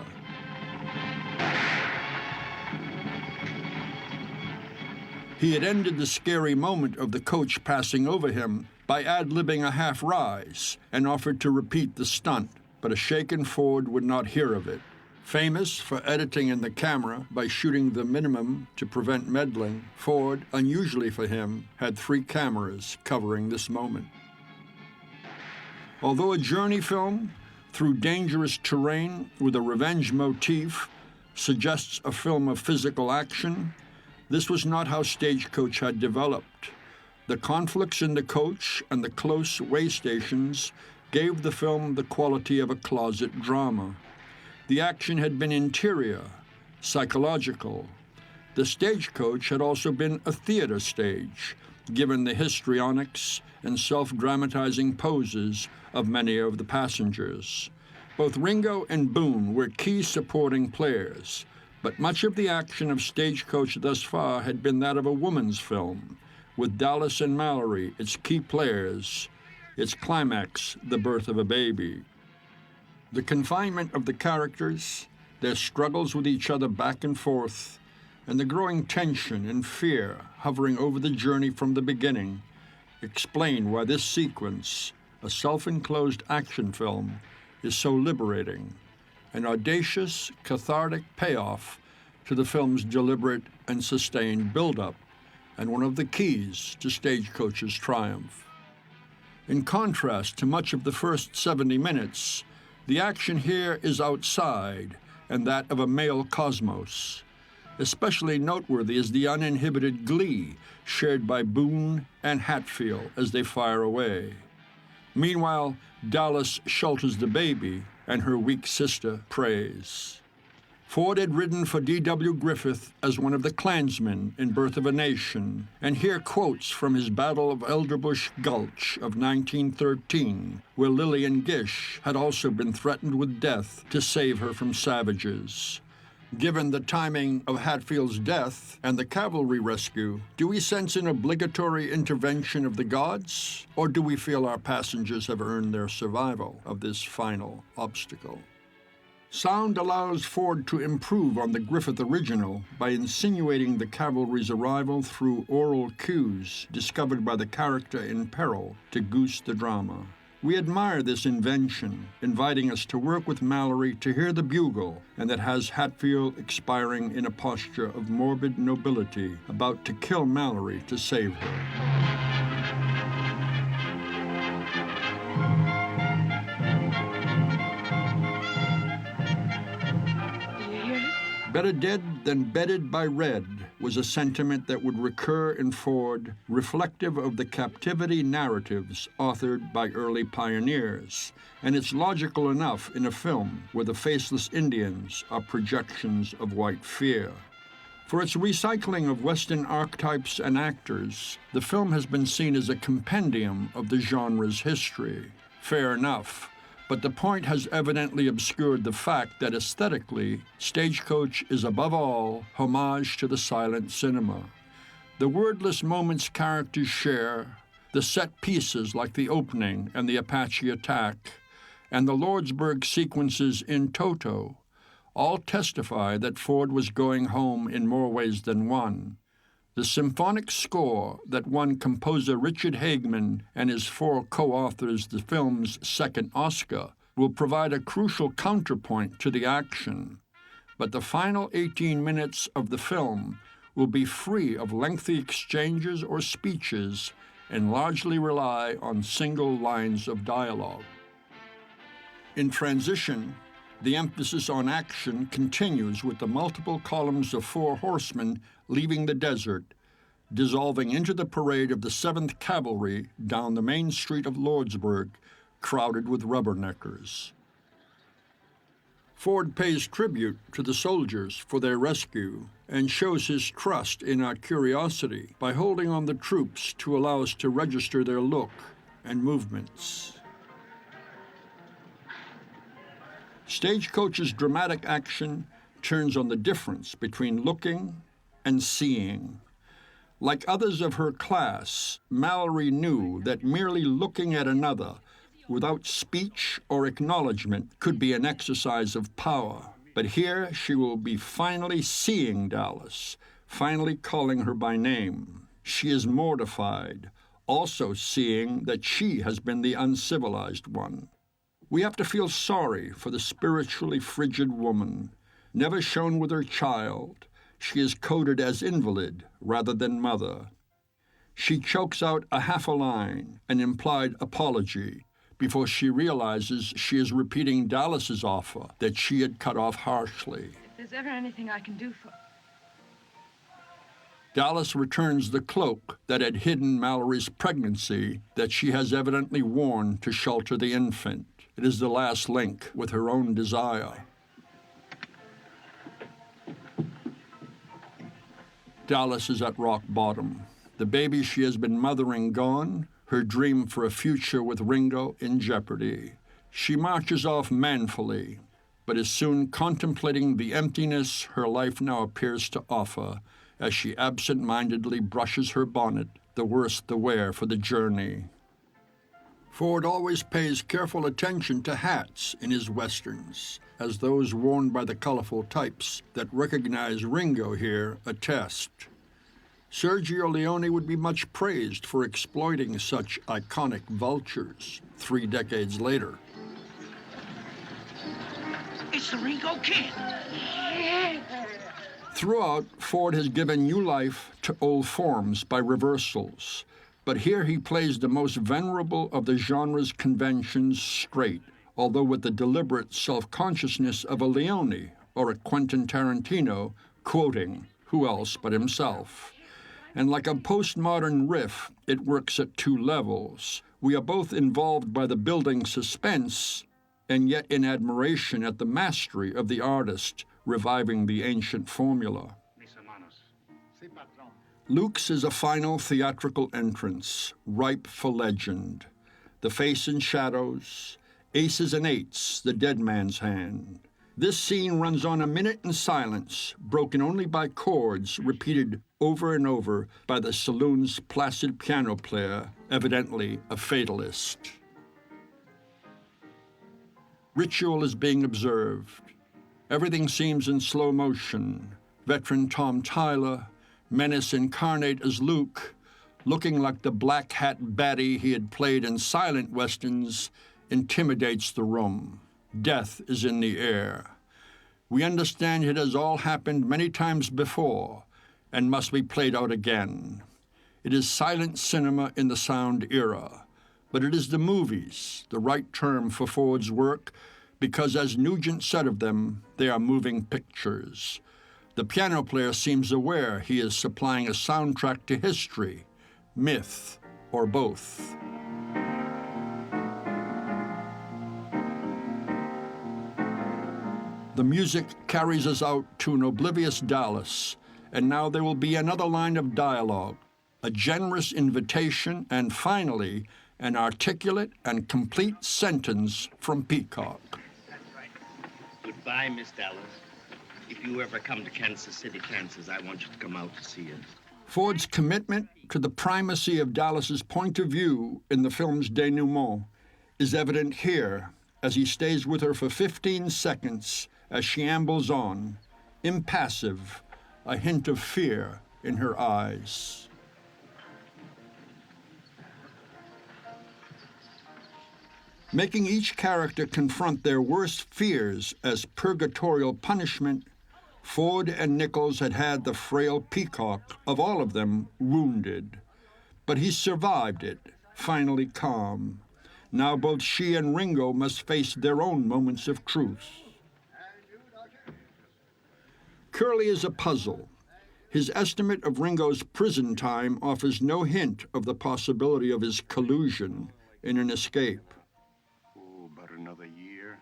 Speaker 1: He had ended the scary moment of the coach passing over him by ad-libbing a half-rise and offered to repeat the stunt, but a shaken Ford would not hear of it. Famous for editing in the camera by shooting the minimum to prevent meddling, Ford, unusually for him, had 3 cameras covering this moment. Although a journey film through dangerous terrain with a revenge motif suggests a film of physical action, this was not how Stagecoach had developed. The conflicts in the coach and the close way stations gave the film the quality of a closet drama. The action had been interior, psychological. The Stagecoach had also been a theater stage, given the histrionics and self-dramatizing poses of many of the passengers. Both Ringo and Boone were key supporting players, But much of the action of Stagecoach thus far had been that of a woman's film, with Dallas and Mallory, its key players, its climax, the birth of a baby. The confinement of the characters, their struggles with each other back and forth, and the growing tension and fear hovering over the journey from the beginning explain why this sequence, a self-enclosed action film, is so liberating, an audacious, cathartic payoff to the film's deliberate and sustained build-up, and one of the keys to Stagecoach's triumph. In contrast to much of the first 70 minutes, the action here is outside and that of a male cosmos. Especially noteworthy is the uninhibited glee shared by Boone and Hatfield as they fire away. Meanwhile, Dallas shelters the baby and her weak sister prays. Ford had ridden for D.W. Griffith as one of the Klansmen in Birth of a Nation, and here quotes from his Battle of Elderbush Gulch of 1913, where Lillian Gish had also been threatened with death to save her from savages. Given the timing of Hatfield's death and the cavalry rescue, do we sense an obligatory intervention of the gods, or do we feel our passengers have earned their survival of this final obstacle? Sound allows Ford to improve on the Griffith original by insinuating the cavalry's arrival through oral cues discovered by the character in peril to goose the drama. We admire this invention, inviting us to work with Mallory to hear the bugle, and that has Hatfield expiring in a posture of morbid nobility, about to kill Mallory to save her. Better dead than bedded by red was a sentiment that would recur in Ford, reflective of the captivity narratives authored by early pioneers, and it's logical enough in a film where the faceless Indians are projections of white fear. For its recycling of Western archetypes and actors, the film has been seen as a compendium of the genre's history. Fair enough. But the point has evidently obscured the fact that aesthetically, Stagecoach is above all homage to the silent cinema. The wordless moments characters share, the set pieces like the opening and the Apache attack, and the Lordsburg sequences in toto, all testify that Ford was going home in more ways than one. The symphonic score that won composer Richard Hageman and his 4 co-authors the film's second Oscar will provide a crucial counterpoint to the action. But the final 18 minutes of the film will be free of lengthy exchanges or speeches and largely rely on single lines of dialogue. In transition, the emphasis on action continues with the multiple columns of 4 horsemen leaving the desert, dissolving into the parade of the 7th Cavalry down the main street of Lordsburg, crowded with rubberneckers. Ford pays tribute to the soldiers for their rescue and shows his trust in our curiosity by holding on the troops to allow us to register their look and movements. Stagecoach's dramatic action turns on the difference between looking and seeing. Like others of her class, Mallory knew that merely looking at another without speech or acknowledgement could be an exercise of power. But here she will be finally seeing Dallas, finally calling her by name. She is mortified, also seeing that she has been the uncivilized one. We have to feel sorry for the spiritually frigid woman, never shown with her child. She is coded as invalid rather than mother. She chokes out a half a line, an implied apology, before she realizes she is repeating Dallas's offer that she had cut off harshly.
Speaker 3: If there's ever anything I can do for...
Speaker 1: Dallas returns the cloak that had hidden Mallory's pregnancy that she has evidently worn to shelter the infant. It is the last link with her own desire. Dallas is at rock bottom. The baby she has been mothering gone, her dream for a future with Ringo in jeopardy. She marches off manfully, but is soon contemplating the emptiness her life now appears to offer as she absent-mindedly brushes her bonnet, the worse the wear for the journey. Ford always pays careful attention to hats in his westerns, as those worn by the colorful types that recognize Ringo here attest. Sergio Leone would be much praised for exploiting such iconic vultures 3 decades later.
Speaker 5: It's the Ringo Kid.
Speaker 1: Throughout, Ford has given new life to old forms by reversals, but here he plays the most venerable of the genre's conventions straight, although with the deliberate self-consciousness of a Leone or a Quentin Tarantino quoting who else but himself. And like a postmodern riff, it works at 2 levels. We are both involved by the building suspense and yet in admiration at the mastery of the artist reviving the ancient formula. Luke's is a final theatrical entrance, ripe for legend. The face in shadows, aces and eights, the dead man's hand. This scene runs on a minute in silence, broken only by chords repeated over and over by the saloon's placid piano player, evidently a fatalist. Ritual is being observed. Everything seems in slow motion. Veteran Tom Tyler, menace incarnate as Luke, looking like the black hat baddie he had played in silent westerns, intimidates the room. Death is in the air. We understand it has all happened many times before and must be played out again. It is silent cinema in the sound era, but it is the movies, the right term for Ford's work, because as Nugent said of them, they are moving pictures. The piano player seems aware he is supplying a soundtrack to history, myth, or both. The music carries us out to an oblivious Dallas, and now there will be another line of dialogue, a generous invitation, and finally, an articulate and complete sentence from Peacock.
Speaker 5: That's right. Goodbye, Miss Dallas. If you ever come to Kansas City, Kansas, I want you to come out to see us.
Speaker 1: Ford's commitment to the primacy of Dallas's point of view in the film's denouement is evident here as he stays with her for 15 seconds as she ambles on, impassive, a hint of fear in her eyes. Making each character confront their worst fears as purgatorial punishment, Ford and Nichols had had the frail Peacock, of all of them, wounded. But he survived it, finally calm. Now both she and Ringo must face their own moments of truth. Curly is a puzzle. His estimate of Ringo's prison time offers no hint of the possibility of his collusion in an escape.
Speaker 2: Oh, about another year.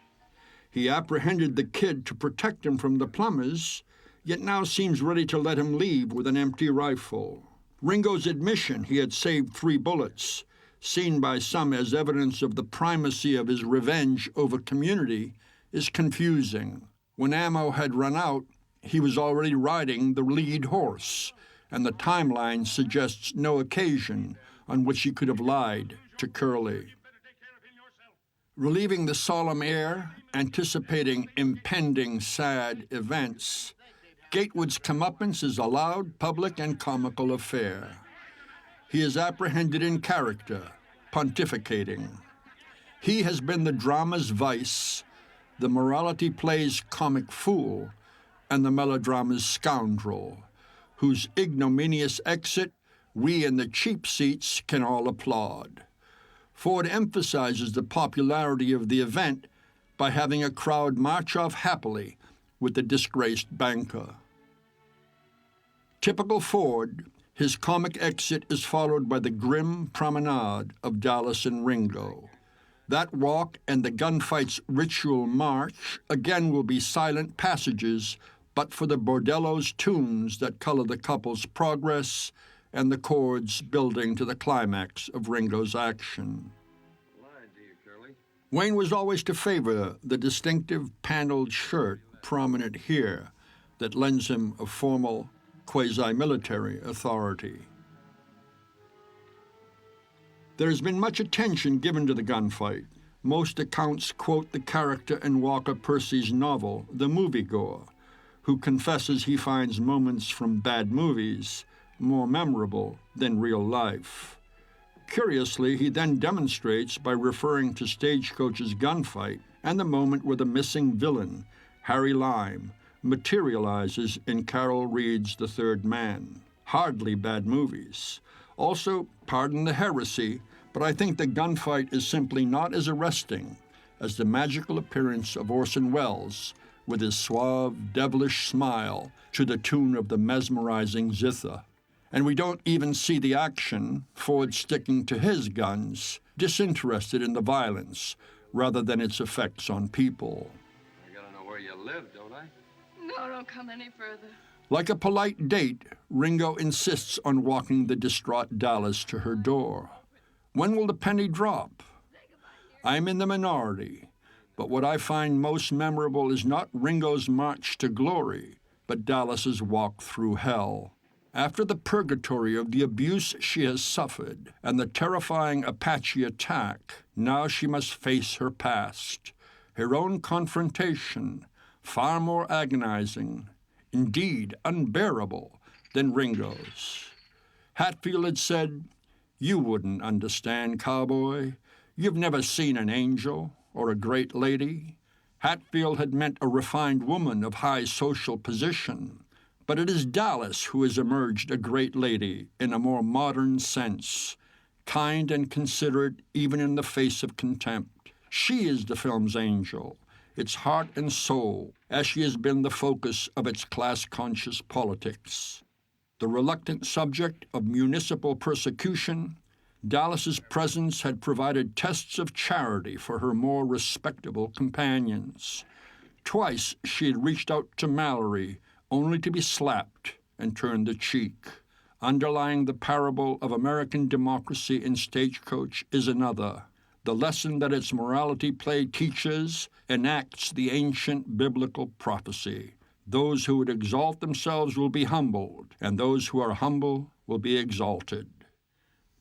Speaker 1: He apprehended the kid to protect him from the plumbers, yet now seems ready to let him leave with an empty rifle. Ringo's admission he had saved 3 bullets, seen by some as evidence of the primacy of his revenge over community, is confusing. When ammo had run out, he was already riding the lead horse, and the timeline suggests no occasion on which he could have lied to Curly. Relieving the solemn air, anticipating impending sad events, Gatewood's comeuppance is a loud, public, and comical affair. He is apprehended in character, pontificating. He has been the drama's vice, the morality play's comic fool, and the melodrama's scoundrel, whose ignominious exit we in the cheap seats can all applaud. Ford emphasizes the popularity of the event by having a crowd march off happily with the disgraced banker. Typical Ford, his comic exit is followed by the grim promenade of Dallas and Ringo. That walk and the gunfight's ritual march again will be silent passages, but for the bordello's tunes that color the couple's progress and the chords building to the climax of Ringo's action.
Speaker 10: Lied to you, Curly.
Speaker 1: Wayne was always to favor the distinctive paneled shirt prominent here that lends him a formal, quasi-military authority. There has been much attention given to the gunfight. Most accounts quote the character in Walker Percy's novel, The Moviegoer, who confesses he finds moments from bad movies more memorable than real life. Curiously, he then demonstrates by referring to Stagecoach's gunfight and the moment where the missing villain, Harry Lime, materializes in Carol Reed's The Third Man. Hardly bad movies. Also, pardon the heresy, but I think the gunfight is simply not as arresting as the magical appearance of Orson Welles with his suave, devilish smile to the tune of the mesmerizing zither. And we don't even see the action, Ford sticking to his guns, disinterested in the violence rather than its effects on people.
Speaker 10: I gotta know where you live, don't I?
Speaker 3: No, don't come any further.
Speaker 1: Like a polite date, Ringo insists on walking the distraught Dallas to her door. When will the penny drop? I'm in the minority, but what I find most memorable is not Ringo's march to glory, but Dallas's walk through hell. After the purgatory of the abuse she has suffered and the terrifying Apache attack, now she must face her past, her own confrontation, far more agonizing, indeed unbearable, than Ringo's. Hatfield had said, "You wouldn't understand, cowboy. You've never seen an angel or a great lady." Hatfield had meant a refined woman of high social position. But it is Dallas who has emerged a great lady in a more modern sense, kind and considerate even in the face of contempt. She is the film's angel, its heart and soul, as she has been the focus of its class-conscious politics. The reluctant subject of municipal persecution, Dallas's presence had provided tests of charity for her more respectable companions. Twice she had reached out to Mallory, only to be slapped and turn the cheek. Underlying the parable of American democracy in Stagecoach is another. The lesson that its morality play teaches enacts the ancient biblical prophecy. Those who would exalt themselves will be humbled, and those who are humble will be exalted.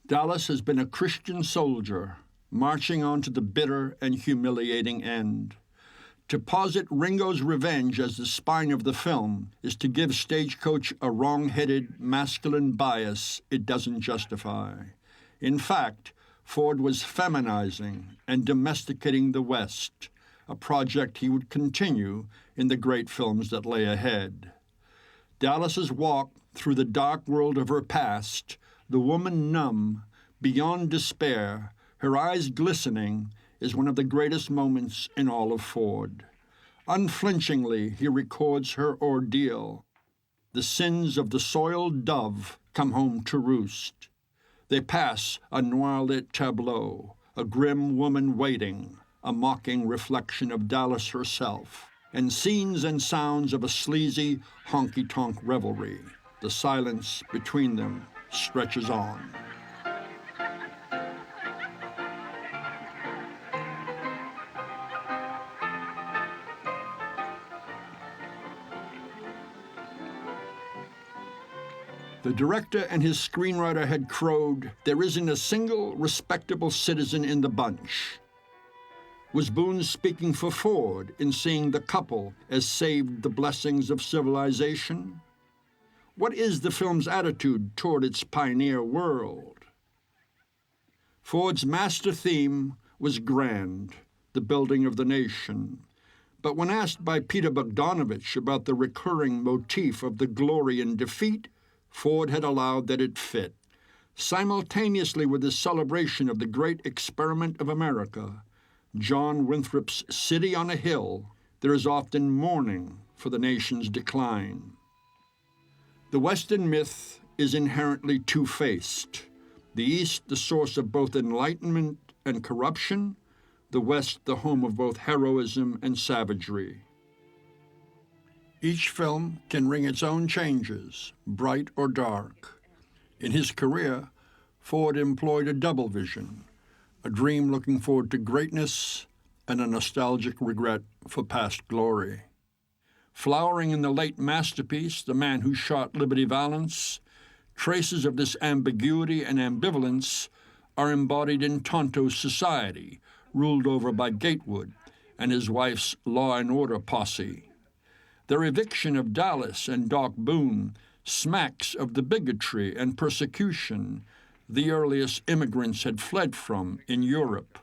Speaker 1: Dallas has been a Christian soldier, marching on to the bitter and humiliating end. To posit Ringo's revenge as the spine of the film is to give Stagecoach a wrong-headed masculine bias it doesn't justify. In fact, Ford was feminizing and domesticating the West, a project he would continue in the great films that lay ahead. Dallas's walk through the dark world of her past, the woman numb, beyond despair, her eyes glistening, is one of the greatest moments in all of Ford. Unflinchingly, he records her ordeal. The sins of the soiled dove come home to roost. They pass a noir-lit tableau, a grim woman waiting, a mocking reflection of Dallas herself, and scenes and sounds of a sleazy, honky-tonk revelry. The silence between them stretches on. The director and his screenwriter had crowed, "There isn't a single respectable citizen in the bunch." Was Boone speaking for Ford in seeing the couple as saved the blessings of civilization? What is the film's attitude toward its pioneer world? Ford's master theme was grand, the building of the nation. But when asked by Peter Bogdanovich about the recurring motif of the glory and defeat, Ford had allowed that it fit. Simultaneously with the celebration of the great experiment of America, John Winthrop's City on a Hill, there is often mourning for the nation's decline. The Western myth is inherently two-faced. The East, the source of both enlightenment and corruption, the West, the home of both heroism and savagery. Each film can ring its own changes, bright or dark. In his career, Ford employed a double vision, a dream looking forward to greatness, and a nostalgic regret for past glory. Flowering in the late masterpiece, The Man Who Shot Liberty Valance, traces of this ambiguity and ambivalence are embodied in Tonto's society, ruled over by Gatewood and his wife's law and order posse. Their eviction of Dallas and Doc Boone smacks of the bigotry and persecution the earliest immigrants had fled from in Europe.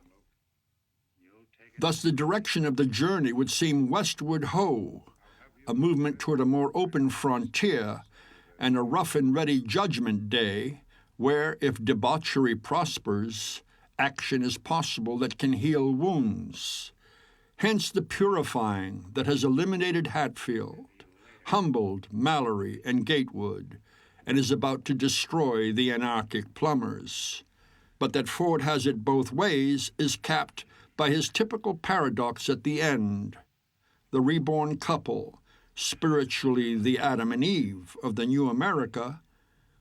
Speaker 1: Thus, the direction of the journey would seem westward ho, a movement toward a more open frontier and a rough and ready judgment day where, if debauchery prospers, action is possible that can heal wounds. Hence the purifying that has eliminated Hatfield, humbled Mallory and Gatewood, and is about to destroy the anarchic plumbers. But that Ford has it both ways is capped by his typical paradox at the end. The reborn couple, spiritually the Adam and Eve of the new America,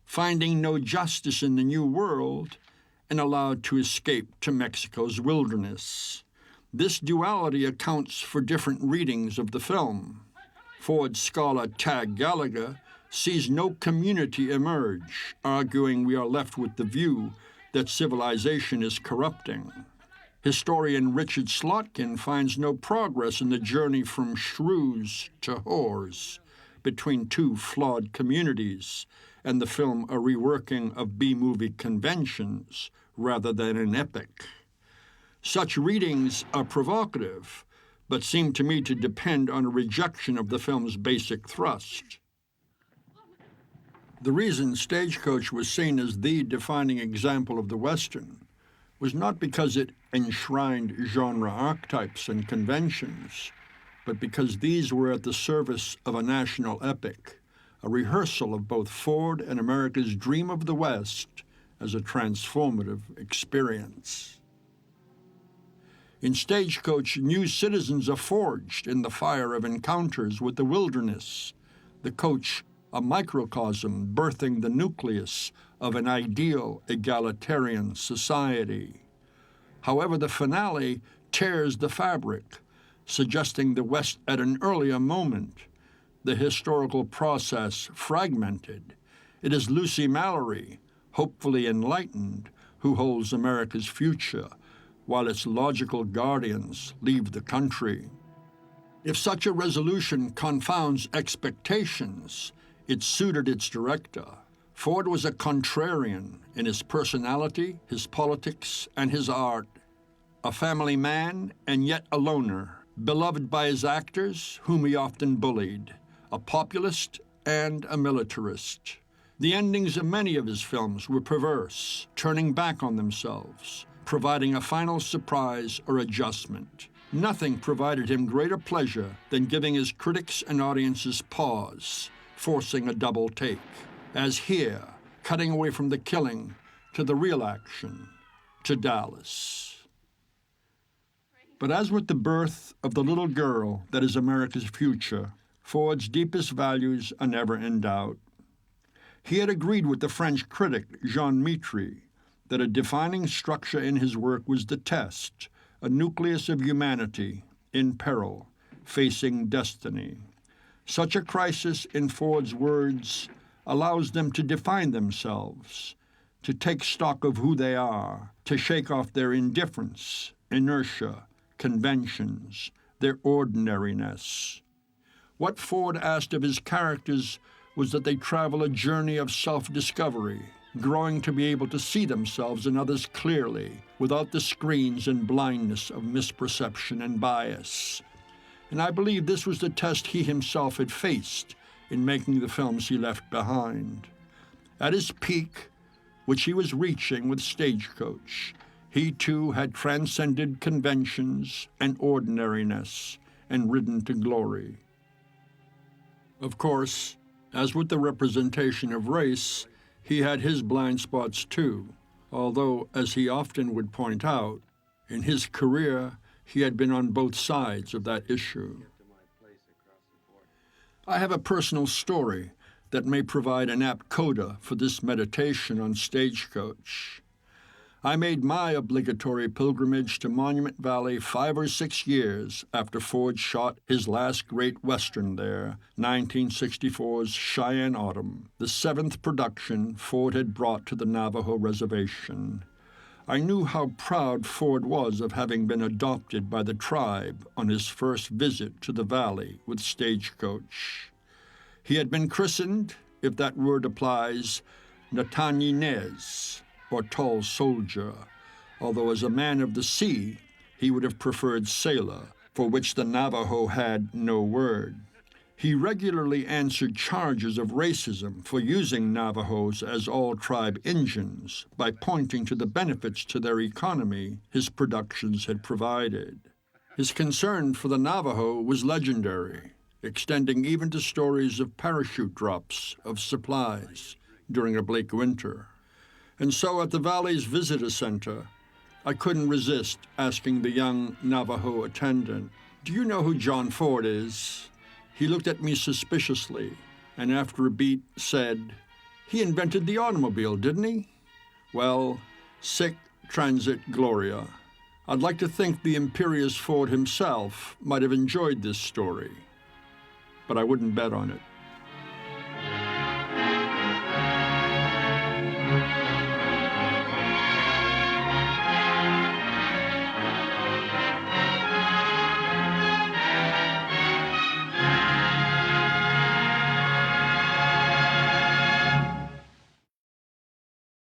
Speaker 1: finding no justice in the new world and allowed to escape to Mexico's wilderness. This duality accounts for different readings of the film. Ford scholar Tag Gallagher sees no community emerge, arguing we are left with the view that civilization is corrupting. Historian Richard Slotkin finds no progress in the journey from shrews to whores between two flawed communities, and the film a reworking of B-movie conventions rather than an epic. Such readings are provocative, but seem to me to depend on a rejection of the film's basic thrust. The reason Stagecoach was seen as the defining example of the Western was not because it enshrined genre archetypes and conventions, but because these were at the service of a national epic, a rehearsal of both Ford and America's dream of the West as a transformative experience. In Stagecoach, new citizens are forged in the fire of encounters with the wilderness, the coach a microcosm birthing the nucleus of an ideal egalitarian society. However, the finale tears the fabric, suggesting the West at an earlier moment, the historical process fragmented. It is Lucy Mallory, hopefully enlightened, who holds America's future, while its logical guardians leave the country. If such a resolution confounds expectations, it suited its director. Ford was a contrarian in his personality, his politics, and his art, a family man and yet a loner, beloved by his actors, whom he often bullied, a populist and a militarist. The endings of many of his films were perverse, turning back on themselves, providing a final surprise or adjustment. Nothing provided him greater pleasure than giving his critics and audiences pause, forcing a double take, as here, cutting away from the killing to the real action, to Dallas. But as with the birth of the little girl that is America's future, Ford's deepest values are never in doubt. He had agreed with the French critic Jean Mitry that a defining structure in his work was the test, a nucleus of humanity in peril, facing destiny. Such a crisis, in Ford's words, allows them to define themselves, to take stock of who they are, to shake off their indifference, inertia, conventions, their ordinariness. What Ford asked of his characters was that they travel a journey of self-discovery, growing to be able to see themselves and others clearly, without the screens and blindness of misperception and bias. And I believe this was the test he himself had faced in making the films he left behind. At his peak, which he was reaching with Stagecoach, he too had transcended conventions and ordinariness and ridden to glory. Of course, as with the representation of race, he had his blind spots too, although, as he often would point out, in his career, he had been on both sides of that issue. I have a personal story that may provide an apt coda for this meditation on Stagecoach. I made my obligatory pilgrimage to Monument Valley 5 or 6 years after Ford shot his last great Western there, 1964's Cheyenne Autumn, the 7th production Ford had brought to the Navajo reservation. I knew how proud Ford was of having been adopted by the tribe on his first visit to the valley with Stagecoach. He had been christened, if that word applies, Natanyinez, or tall soldier, although as a man of the sea, he would have preferred sailor, for which the Navajo had no word. He regularly answered charges of racism for using Navajos as all-tribe engines by pointing to the benefits to their economy his productions had provided. His concern for the Navajo was legendary, extending even to stories of parachute drops of supplies during a bleak winter. And so at the Valley's visitor center, I couldn't resist asking the young Navajo attendant, "Do you know who John Ford is?" He looked at me suspiciously, and after a beat said, "He invented the automobile, didn't he?" Well, sic transit gloria. I'd like to think the imperious Ford himself might have enjoyed this story, but I wouldn't bet on it.